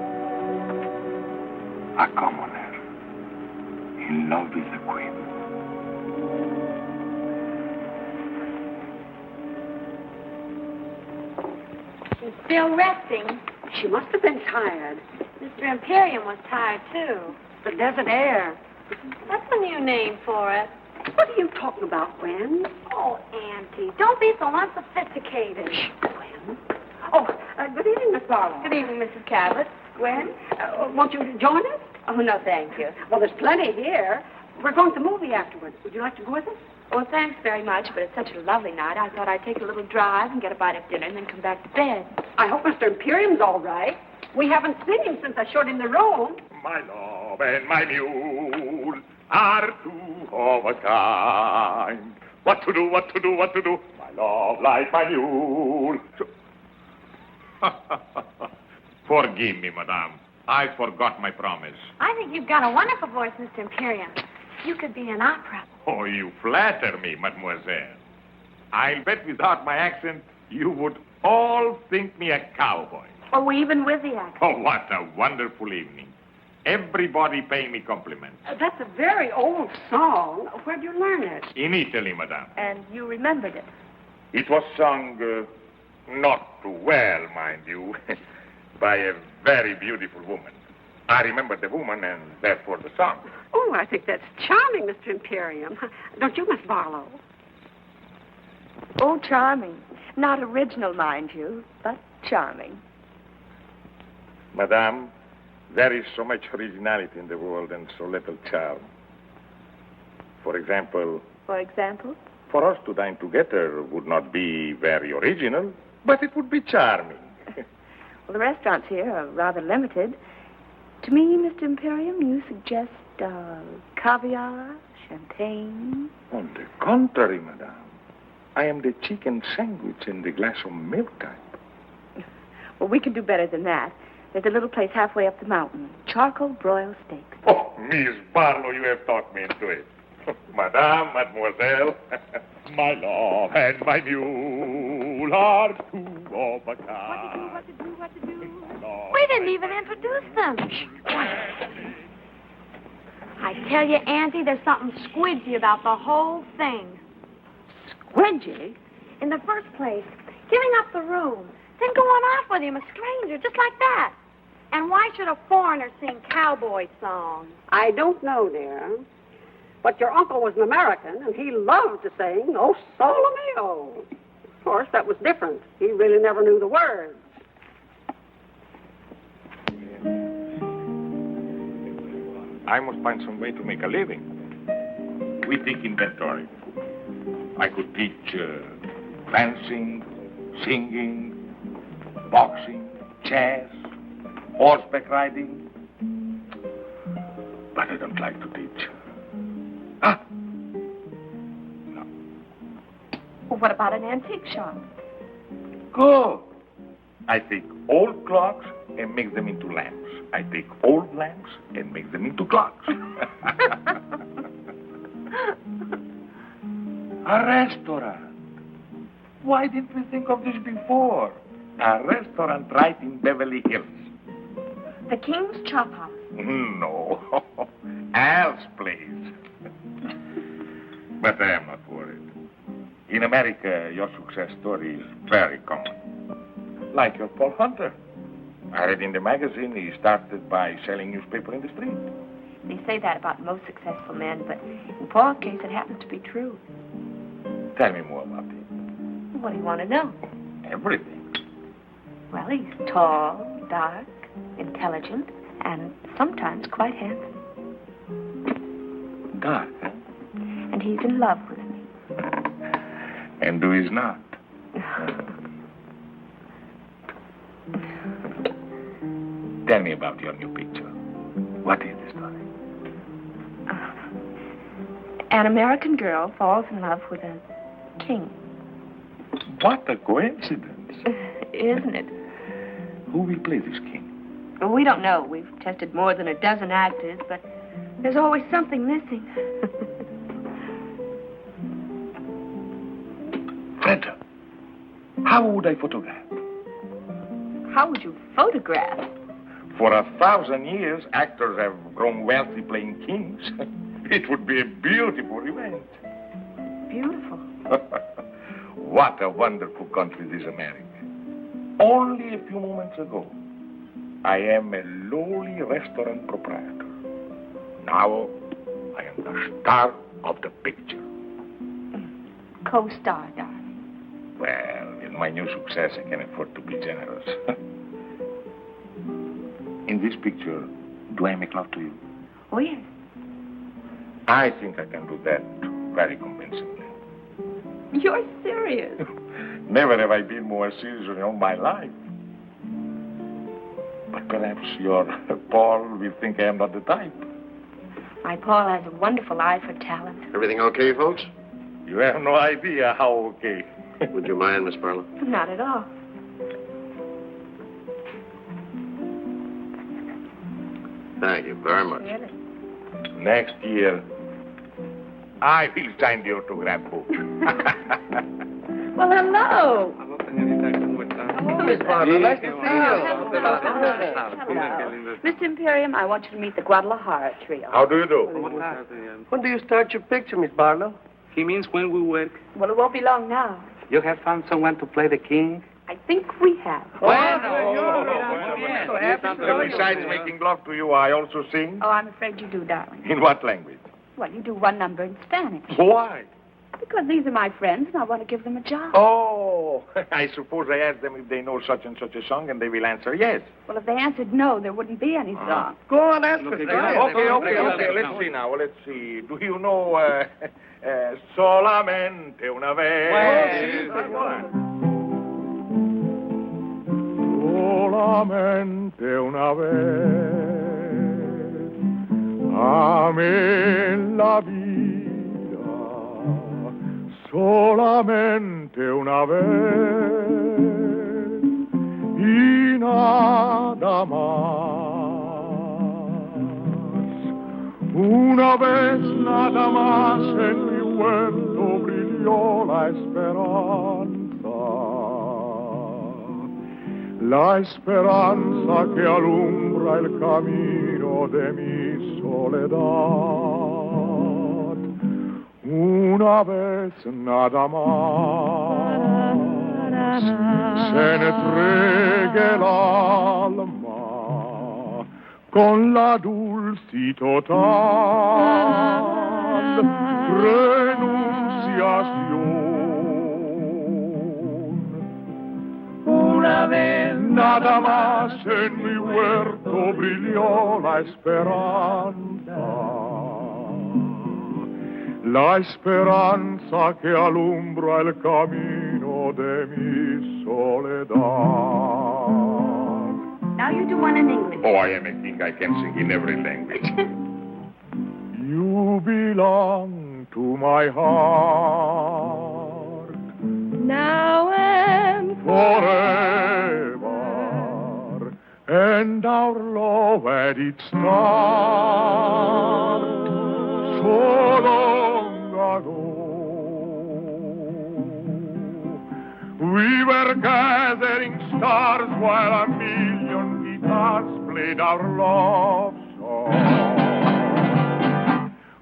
A commoner. In love with the Queen. She's still resting. She must have been tired. Mr. Imperium was tired, too. The desert air. That's a new name for it. What are you talking about, Gwen? Oh, Auntie, don't be so unsophisticated. Gwen? Oh, good evening, Miss Barlow. Good evening, Mrs. Cabot. Gwen, won't you join us? Oh, no, thank you. Well, there's plenty here. We're going to the movie afterwards. Would you like to go with us? Well, thanks very much, but it's such a lovely night. I thought I'd take a little drive and get a bite of dinner and then come back to bed. I hope Mr. Imperium's all right. We haven't seen him since I showed him the room. My love and my mule are two of a kind. What to do, what to do, what to do? My love like my mule. Forgive me, madame. I forgot my promise. I think you've got a wonderful voice, Mr. Imperium. You could be an opera. Oh, you flatter me, mademoiselle. I'll bet without my accent, you would all think me a cowboy. Oh, even with the accent. Oh, what a wonderful evening. Everybody paying me compliments. That's a very old song. Where'd you learn it? In Italy, madame. And you remembered it. It was sung not too well, mind you, by a very beautiful woman. I remember the woman and therefore the song. Oh, I think that's charming, Mr. Imperium. Don't you, Miss Barlow? Oh, charming. Not original, mind you, but charming. Madame, there is so much originality in the world and so little charm. For example? For example? For us to dine together would not be very original, but it would be charming. Well, the restaurants here are rather limited. To me, Mr. Imperium, you suggest caviar, champagne. On the contrary, madame. I am the chicken sandwich and the glass of milk type. Well, we can do better than that. There's a little place halfway up the mountain. Charcoal broiled steaks. Oh, Miss Barlow, you have talked me into it. Madame, mademoiselle, my love and my mule are two of a kind. What to do? We didn't even introduce them. I tell you, Auntie, there's something squidgy about the whole thing. Squidgy? In the first place, giving up the room, then going off with him, a stranger, just like that. And why should a foreigner sing cowboy songs? I don't know, dear. But your uncle was an American, and he loved to sing, "Oh, Sole Mio." Of course, that was different. He really never knew the words. I must find some way to make a living. We take inventory. I could teach dancing, singing, boxing, chess, horseback riding. But I don't like to teach. What about an antique shop? Good. I take old clocks and make them into lamps. I take old lamps and make them into clocks. A restaurant. Why didn't we think of this before? A restaurant right in Beverly Hills. The King's Chop House. No. Al's place. But I am not worried. In America, your success story is very common. Like your Paul Hunter. I read in the magazine he started by selling newspaper in the street. They say that about most successful men, but in Paul's case, it happens to be true. Tell me more about him. What do you want to know? Everything. Well, he's tall, dark, intelligent, and sometimes quite handsome. Dark, huh? And he's in love with me. And who is not? Tell me about your new picture. What is the story? An American girl falls in love with a king. What a coincidence. Isn't it? Who will play this king? Well, we don't know. We've tested more than a dozen actors, but there's always something missing. Fred, how would I photograph? How would you photograph? For 1,000 years, actors have grown wealthy playing kings. It would be a beautiful event. Beautiful. What a wonderful country this America. Only a few moments ago, I am a lowly restaurant proprietor. Now, I am the star of the picture. Co-star, darling. Well, with my new success, I can afford to be generous. In this picture, do I make love to you? Oh, yes. I think I can do that very convincingly. You're serious. Never have I been more serious in all my life. But perhaps your Paul will think I am not the type. My Paul has a wonderful eye for talent. Everything okay, folks? You have no idea how okay. Would you mind, Miss Barlow? Not at all. Thank you very much. Really? Next year, I will sign the autograph book. Well, hello. Miss Barlow, nice to see you. Mr. Imperium, I want you to meet the Guadalajara trio. How do you do? When do you start your picture, Miss Barlow? He means when we work. Well, it won't be long now. You have found someone to play the king? I think we have. Besides making love to you, I also sing. Oh, I'm afraid you do, darling. In what language? Well, you do one number in Spanish. Why? Because these are my friends, and I want to give them a job. Oh, I suppose I asked them if they know such and such a song, and they will answer yes. Well, if they answered no, there wouldn't be any song. Go on, ask us. Okay. Let's see now. Let's see. Do you know Solamente una vez? Solamente una vez amé la vida, solamente una vez y nada más. Una vez nada más en mi huerto brilló la esperanza. La esperanza que alumbra el camino de mi soledad. Una vez nada más se entregue el alma con la dulce total renunciación. Una vez nada más en mi huerto brilló la esperanza que alumbra el camino de mi soledad. Now you do one in English. Oh, I am a king. I can sing in every language. You belong to my heart. now and forever, and our love at its start, so long ago. We were gathering stars while a million guitars played our love song.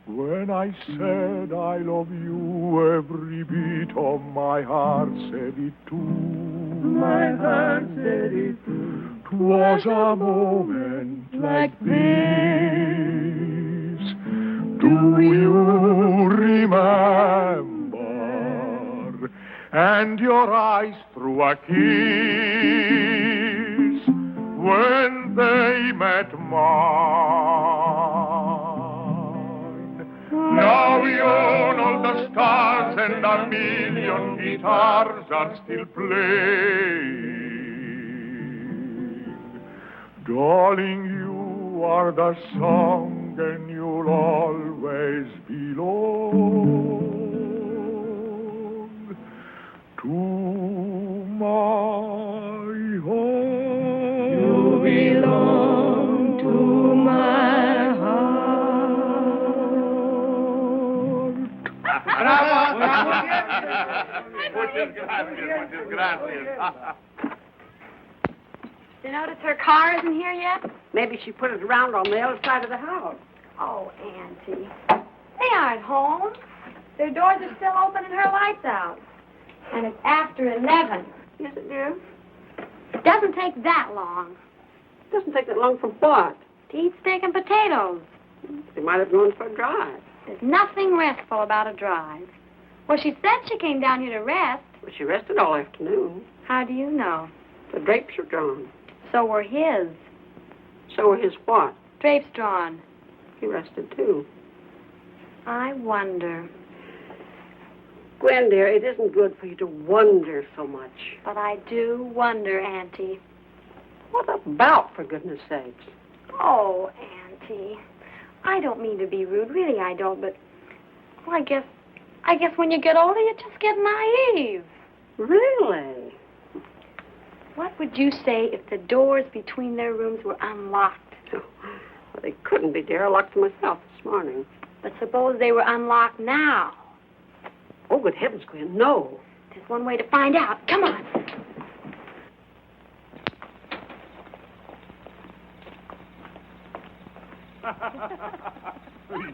When I said I love you, every beat of my heart said it too. My heart said it too. 'Twas a moment like this. Do you remember? And your eyes threw a kiss when they met mine. Now you know the stars and a million guitars are still playing. Darling, you are the song and you'll always belong to my heart. You belong to my heart. Bravo, bravo. Muchas gracias. You notice her car isn't here yet? Maybe she put it around on the other side of the house. Oh, Auntie. They aren't home. Their doors are still open and her light's out. And it's after 11. Yes, it dear? It doesn't take that long. It doesn't take that long for what? To eat steak and potatoes. They might have gone for a drive. There's nothing restful about a drive. Well, she said she came down here to rest. Well, she rested all afternoon. How do you know? The drapes are drawn. So were his. So were his what? Drapes drawn. He rested, too. I wonder. Gwen, dear, it isn't good for you to wonder so much. But I do wonder, Auntie. What about, for goodness sakes? Oh, Auntie. I don't mean to be rude. Really, I don't, but... Well, I guess when you get older, you just get naive. Really? What would you say if the doors between their rooms were unlocked? Well, they couldn't be, dear. I locked them myself this morning. But suppose they were unlocked now. Oh, good heavens, Gwen, no. There's one way to find out. Come on.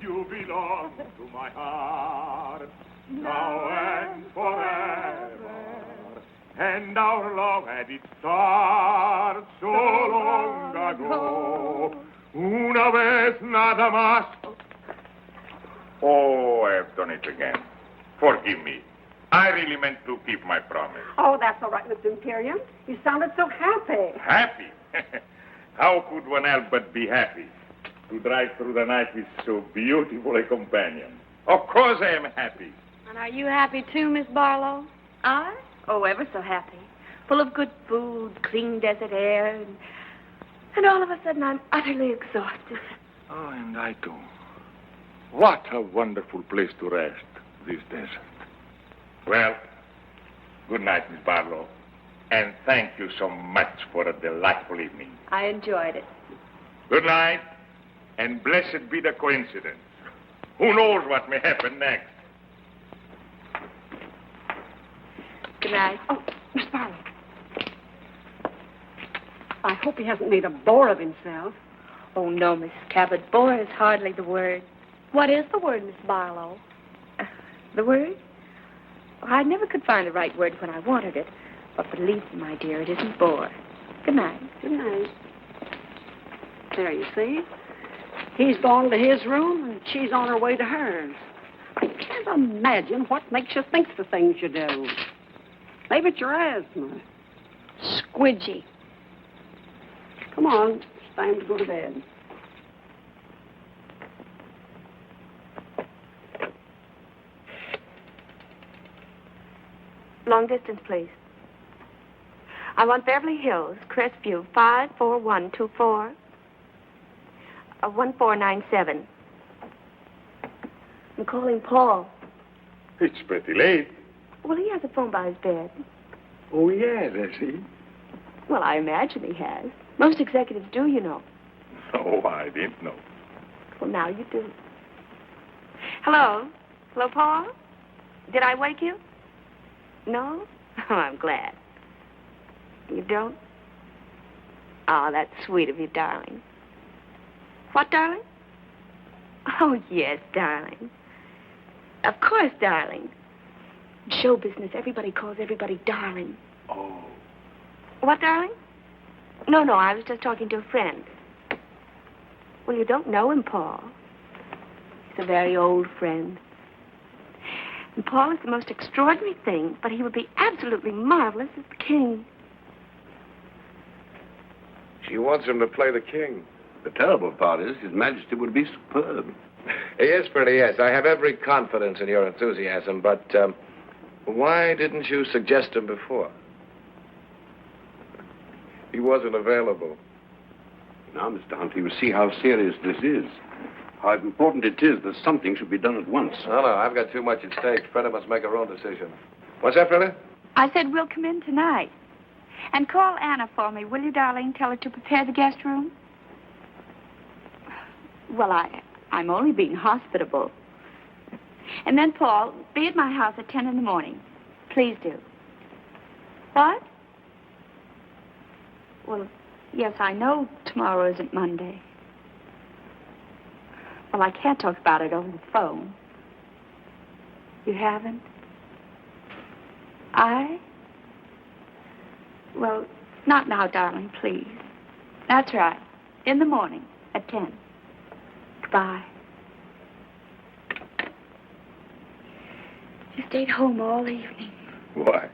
You belong to my heart, now and forever. And our love had its start so long ago. Una vez nada más. Oh, I've done it again. Forgive me. I really meant to keep my promise. Oh, that's all right, Mr. Imperium. You sounded so happy. Happy? How could one help but be happy? To drive through the night with so beautiful a companion. Of course I am happy. And are you happy too, Miss Barlow? I? Oh, ever so happy. Full of good food, clean desert air, and all of a sudden I'm utterly exhausted. Oh, and I too. What a wonderful place to rest, this desert. Well, good night, Miss Barlow. And thank you so much for a delightful evening. I enjoyed it. Good night, and blessed be the coincidence. Who knows what may happen next? Good night. Oh, Miss Barlow. I hope he hasn't made a bore of himself. Oh, no, Mrs. Cabot. Bore is hardly the word. What is the word, Miss Barlow? The word? Well, I never could find the right word when I wanted it. But believe me, my dear, it isn't bore. Good night. Good night. There, you see? He's gone to his room, and she's on her way to hers. I can't imagine what makes you think the things you do. Maybe it's your asthma. Squidgy. Come on. It's time to go to bed. Long distance, please. I want Beverly Hills, Crestview, 54124. 1497. I'm calling Paul. It's pretty late. Well, he has a phone by his bed. Oh, yes, has he? Well, I imagine he has. Most executives do, you know. Oh, I didn't know. Well, now you do. Hello? Hello, Paul? Did I wake you? No? Oh, I'm glad. You don't? Oh, that's sweet of you, darling. What, darling? Oh, yes, darling. Of course, darling. In show business, everybody calls everybody darling. Oh. What, darling? No, I was just talking to a friend. Well, you don't know him, Paul. He's a very old friend. And Paul is the most extraordinary thing, but he would be absolutely marvelous as the king. She wants him to play the king. The terrible part is His Majesty would be superb. Yes, Bertie, yes. I have every confidence in your enthusiasm, but why didn't you suggest him before? He wasn't available. Now, Mr. Hunt, you see how serious this is. How important it is that something should be done at once. No, I've got too much at stake. Freda must make her own decision. What's that, Freda? I said we'll come in tonight. And call Anna for me, will you, darling? Tell her to prepare the guest room. Well, I'm only being hospitable. And then, Paul, be at my house at 10 in the morning. Please do. What? Well, yes, I know tomorrow isn't Monday. Well, I can't talk about it over the phone. You haven't? Well, not now, darling, please. That's right. In the morning at 10. Goodbye. He stayed home all evening. Why?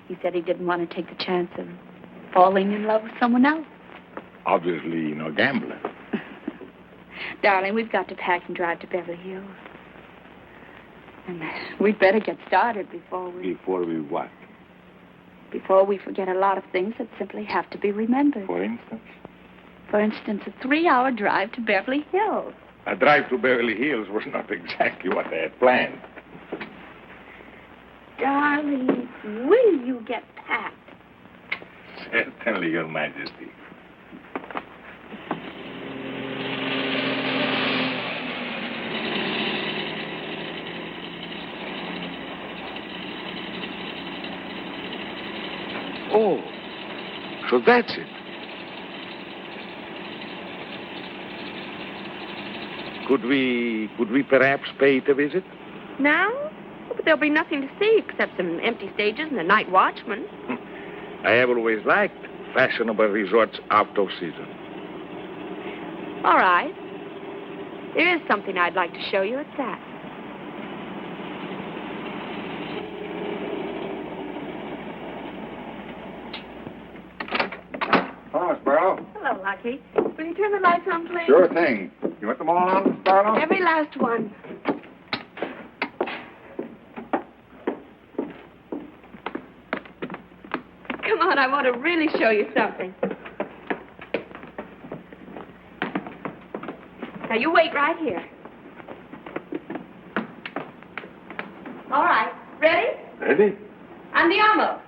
He said he didn't want to take the chance of falling in love with someone else. Obviously, no gambler. Darling, we've got to pack and drive to Beverly Hills. And we'd better get started before we... Before we what? Before we forget a lot of things that simply have to be remembered. For instance? For instance, a 3-hour drive to Beverly Hills. A drive to Beverly Hills was not exactly what they had planned. Darling, will you get packed? Certainly, Your Majesty. Oh, so that's it. Could we perhaps pay it a visit? Now? But there'll be nothing to see except some empty stages and a night watchman. I have always liked fashionable resorts out of season. All right. There is something I'd like to show you. It's that. Hello, Miss Barlow. Hello, Lucky. Will you turn the lights on, please? Sure thing. You want them all on, Miss Barlow? Every last one. Come on, I want to really show you something. Now, you wait right here. All right. Ready? Ready? Andiamo.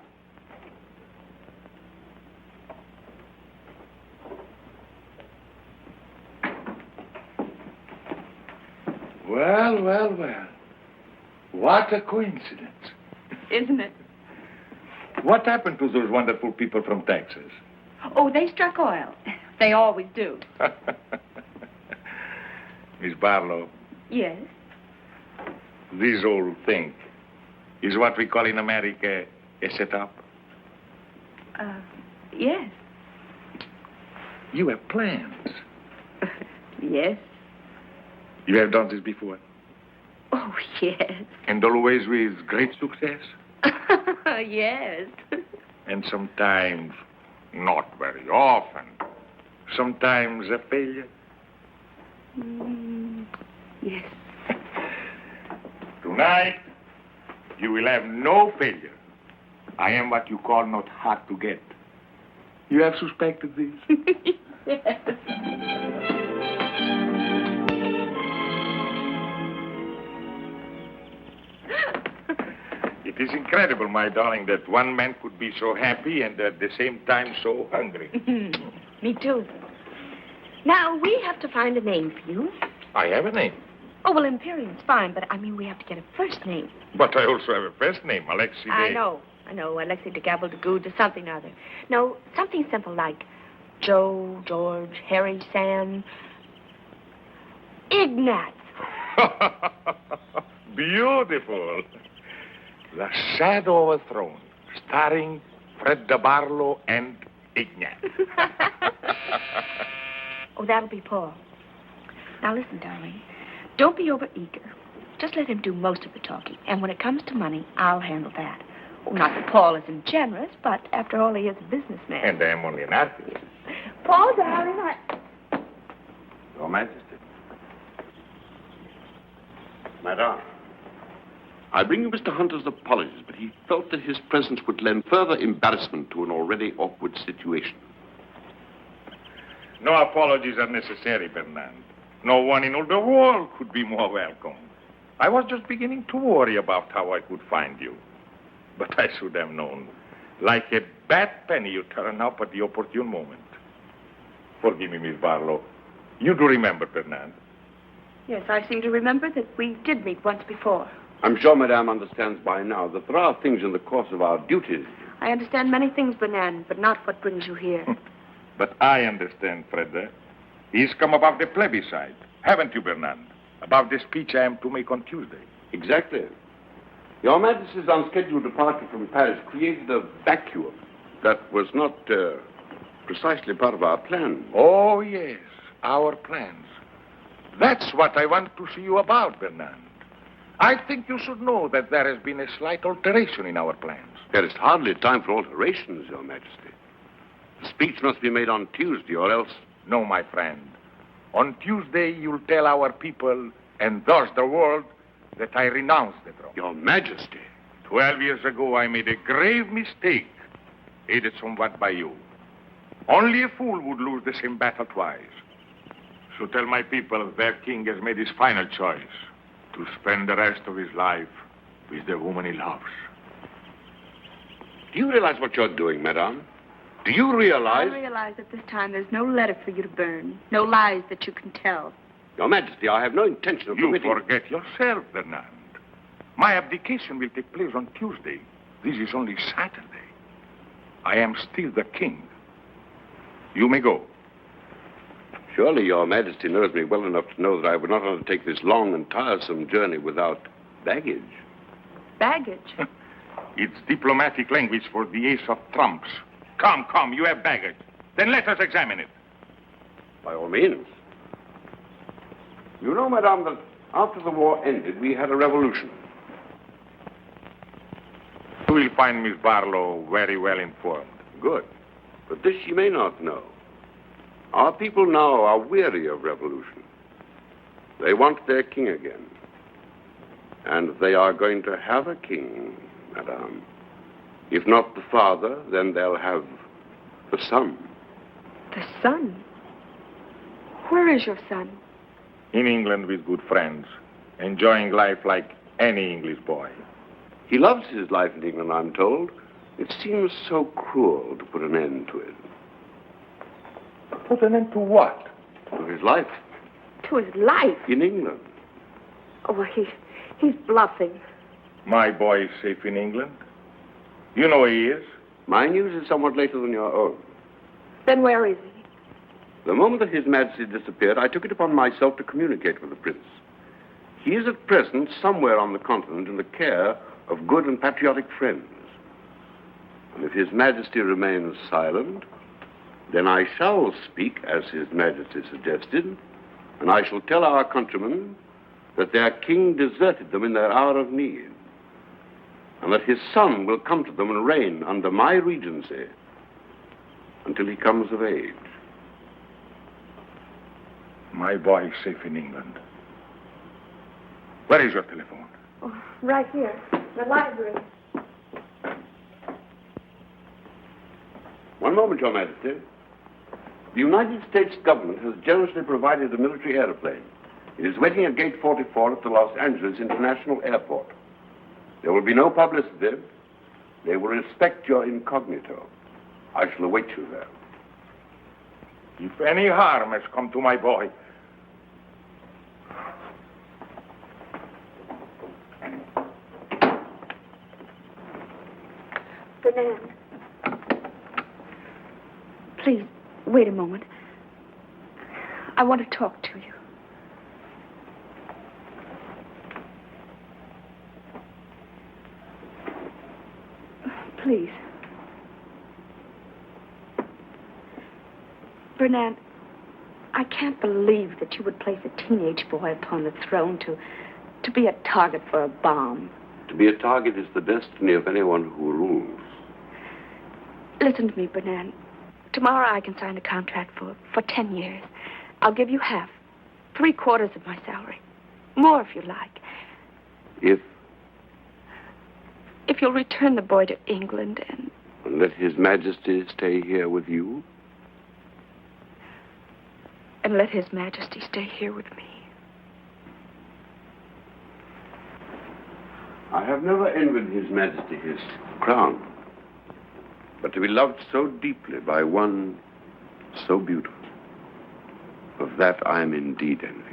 Well. What a coincidence. Isn't it? What happened to those wonderful people from Texas? Oh, they struck oil. They always do. Miss Barlow, Yes. this whole thing is what we call in America a setup. Yes. You have plans. Yes. You have done this before. Oh, yes. And always with great success. Yes. And sometimes not very often. Sometimes a failure. Yes. Tonight, you will have no failure. I am what you call not hard to get. You have suspected this? Yes. It is incredible, my darling, that one man could be so happy and at the same time so hungry. Me too. Now, we have to find a name for you. I have a name. Oh, well, Imperium's fine, but I mean, we have to get a first name. But I also have a first name, Alexei. I know. Alexei de Gabble de Good or something or other. No, something simple like Joe, George, Harry, Sam, Ignat. Beautiful. The Shadow of a Throne, starring Fred de Barlow and Ignat. Oh, that'll be Paul. Now, listen, darling. Don't be overeager. Just let him do most of the talking. And when it comes to money, I'll handle that. Oh, not that Paul isn't generous, but after all, he is a businessman. And I am only an artist. Paul, darling, Your Majesty. Madame, I bring you Mr. Hunter's apologies, but he felt that his presence would lend further embarrassment to an already awkward situation. No apologies are necessary, Bernard. No one in all the world could be more welcome. I was just beginning to worry about how I could find you. But I should have known. Like a bad penny, you turn up at the opportune moment. Forgive me, Miss Barlow. You do remember, Bernard? Yes, I seem to remember that we did meet once before. I'm sure Madame understands by now that there are things in the course of our duties. I understand many things, Bernard, but not what brings you here. But I understand, Fred. He's come about the plebiscite, haven't you, Bernard? About the speech I am to make on Tuesday. Exactly. Your Majesty's unscheduled departure from Paris created a vacuum that was not precisely part of our plan. Oh, yes, our plans. That's what I want to see you about, Bernard. I think you should know that there has been a slight alteration in our plans. There is hardly time for alterations, Your Majesty. The speech must be made on Tuesday, or else... No, my friend. On Tuesday, you'll tell our people, and thus the world, that I renounce the throne. Your Majesty. 12 years ago, I made a grave mistake, aided somewhat by you. Only a fool would lose the same battle twice. So tell my people their king has made his final choice to spend the rest of his life with the woman he loves. Do you realize what you're doing, Madame? Do you realize... I realize that this time there's no letter for you to burn, no lies that you can tell. Your Majesty, I have no intention of You forget yourself, Bernard. My abdication will take place on Tuesday. This is only Saturday. I am still the king. You may go. Surely Your Majesty knows me well enough to know that I would not undertake this long and tiresome journey without baggage. Baggage? It's diplomatic language for the ace of trumps. Come, you have baggage. Then let us examine it. By all means. You know, Madame, that after the war ended, we had a revolution. You will find Miss Barlow very well informed. Good. But this she may not know. Our people now are weary of revolution. They want their king again. And they are going to have a king, Madame. If not the father, then they'll have the son. The son? Where is your son? In England with good friends, enjoying life like any English boy. He loves his life in England, I'm told. It seems so cruel to put an end to it. Put an end to what? To his life. To his life? In England. Oh, he's bluffing. My boy is safe in England. You know where he is. My news is somewhat later than your own. Then where is he? The moment that His Majesty disappeared, I took it upon myself to communicate with the Prince. He is at present somewhere on the continent in the care of good and patriotic friends. And if His Majesty remains silent, then I shall speak as His Majesty suggested, and I shall tell our countrymen that their king deserted them in their hour of need, and that his son will come to them and reign under my regency until he comes of age. My boy is safe in England. Where is your telephone? Oh, right here, the library. One moment, Your Majesty. The United States government has generously provided a military airplane. It is waiting at Gate 44 at the Los Angeles International Airport. There will be no publicity. They will respect your incognito. I shall await you there. If any harm has come to my boy, Fernand. Please, wait a moment. I want to talk to you. Please. Fernand, I can't believe that you would place a teenage boy upon the throne to be a target for a bomb. To be a target is the destiny of anyone who rules. Listen to me, Fernand. Tomorrow I can sign a contract for 10 years. I'll give you half, 3/4 of my salary. More if you like. If you'll return the boy to England and let His Majesty stay here with you? And let His Majesty stay here with me. I have never envied His Majesty his crown. But to be loved so deeply by one so beautiful, of that I am indeed envious.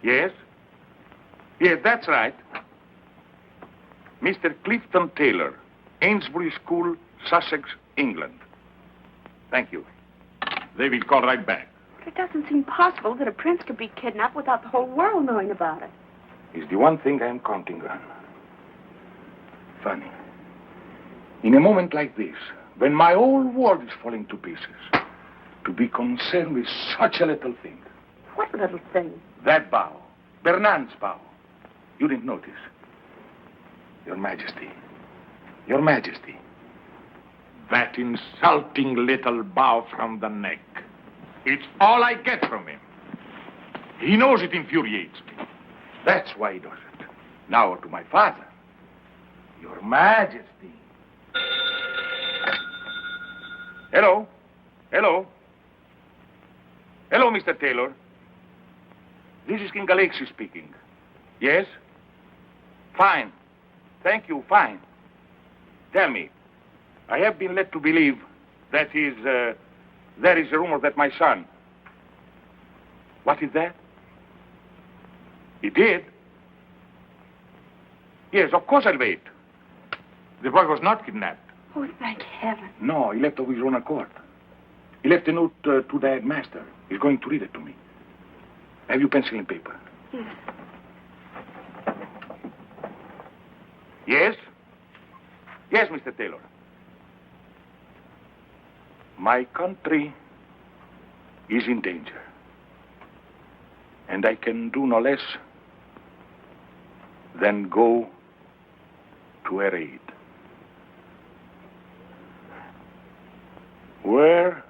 Yes? Yes, that's right. Mr. Clifton Taylor, Ainsbury School, Sussex, England. Thank you. They will call right back. It doesn't seem possible that a prince could be kidnapped without the whole world knowing about it. It's the one thing I'm counting on. Funny. In a moment like this, when my whole world is falling to pieces, to be concerned with such a little thing. What little thing? That bow. Bernard's bow. You didn't notice. Your Majesty. Your Majesty. That insulting little bow from the neck. It's all I get from him. He knows it infuriates me. That's why he does it. Now to my father. Your Majesty. Hello? Hello? Hello, Mr. Taylor. This is King Alexis speaking. Yes? Fine. Thank you, fine. Tell me, I have been led to believe that there is a rumor that my son... What is that? He did? Yes, of course I'll wait. The boy was not kidnapped. Oh, thank heaven. No, he left of his own accord. He left a note to the headmaster. He's going to read it to me. Have you pencil and paper? Yes. Yes? Yes, Mr. Taylor. My country is in danger. And I can do no less than go to her aid. Were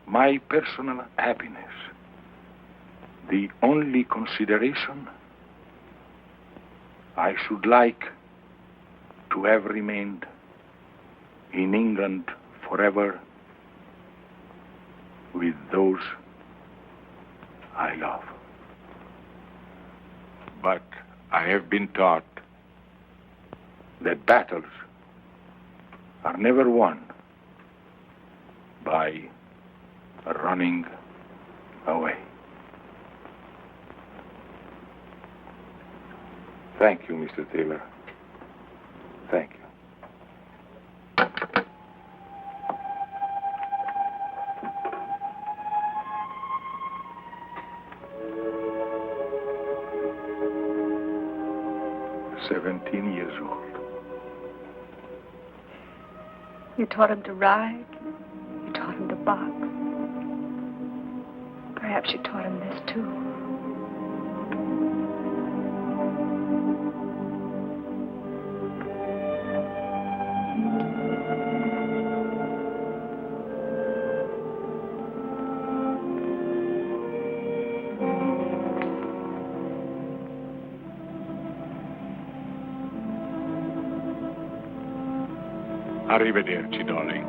my personal happiness the only consideration, I should like to have remained in England forever with those I love. But I have been taught that battles are never won by running away. Thank you, Mr. Taylor. Thank you. "17 years old. You taught him to ride. You taught him to box. Perhaps you taught him this, too. Arrivederci, darling.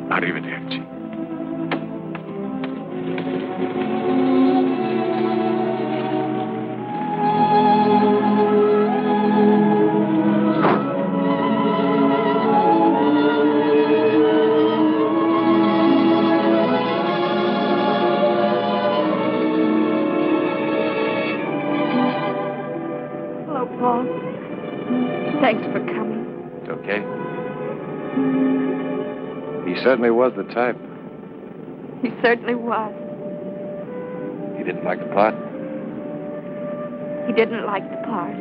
Arrivederci. Hello, Paul. Thanks for coming. It's okay. He certainly was the type. He certainly was. He didn't like the part. He didn't like the part.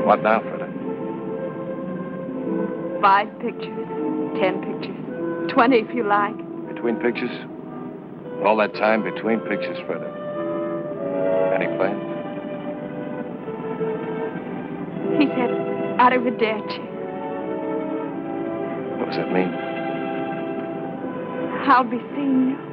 What now, Freda? 5 pictures, 10 pictures, 20 if you like. Between pictures? All that time between pictures, Freda. Any plans? He said, arrivederci. What does that mean? I'll be seeing you.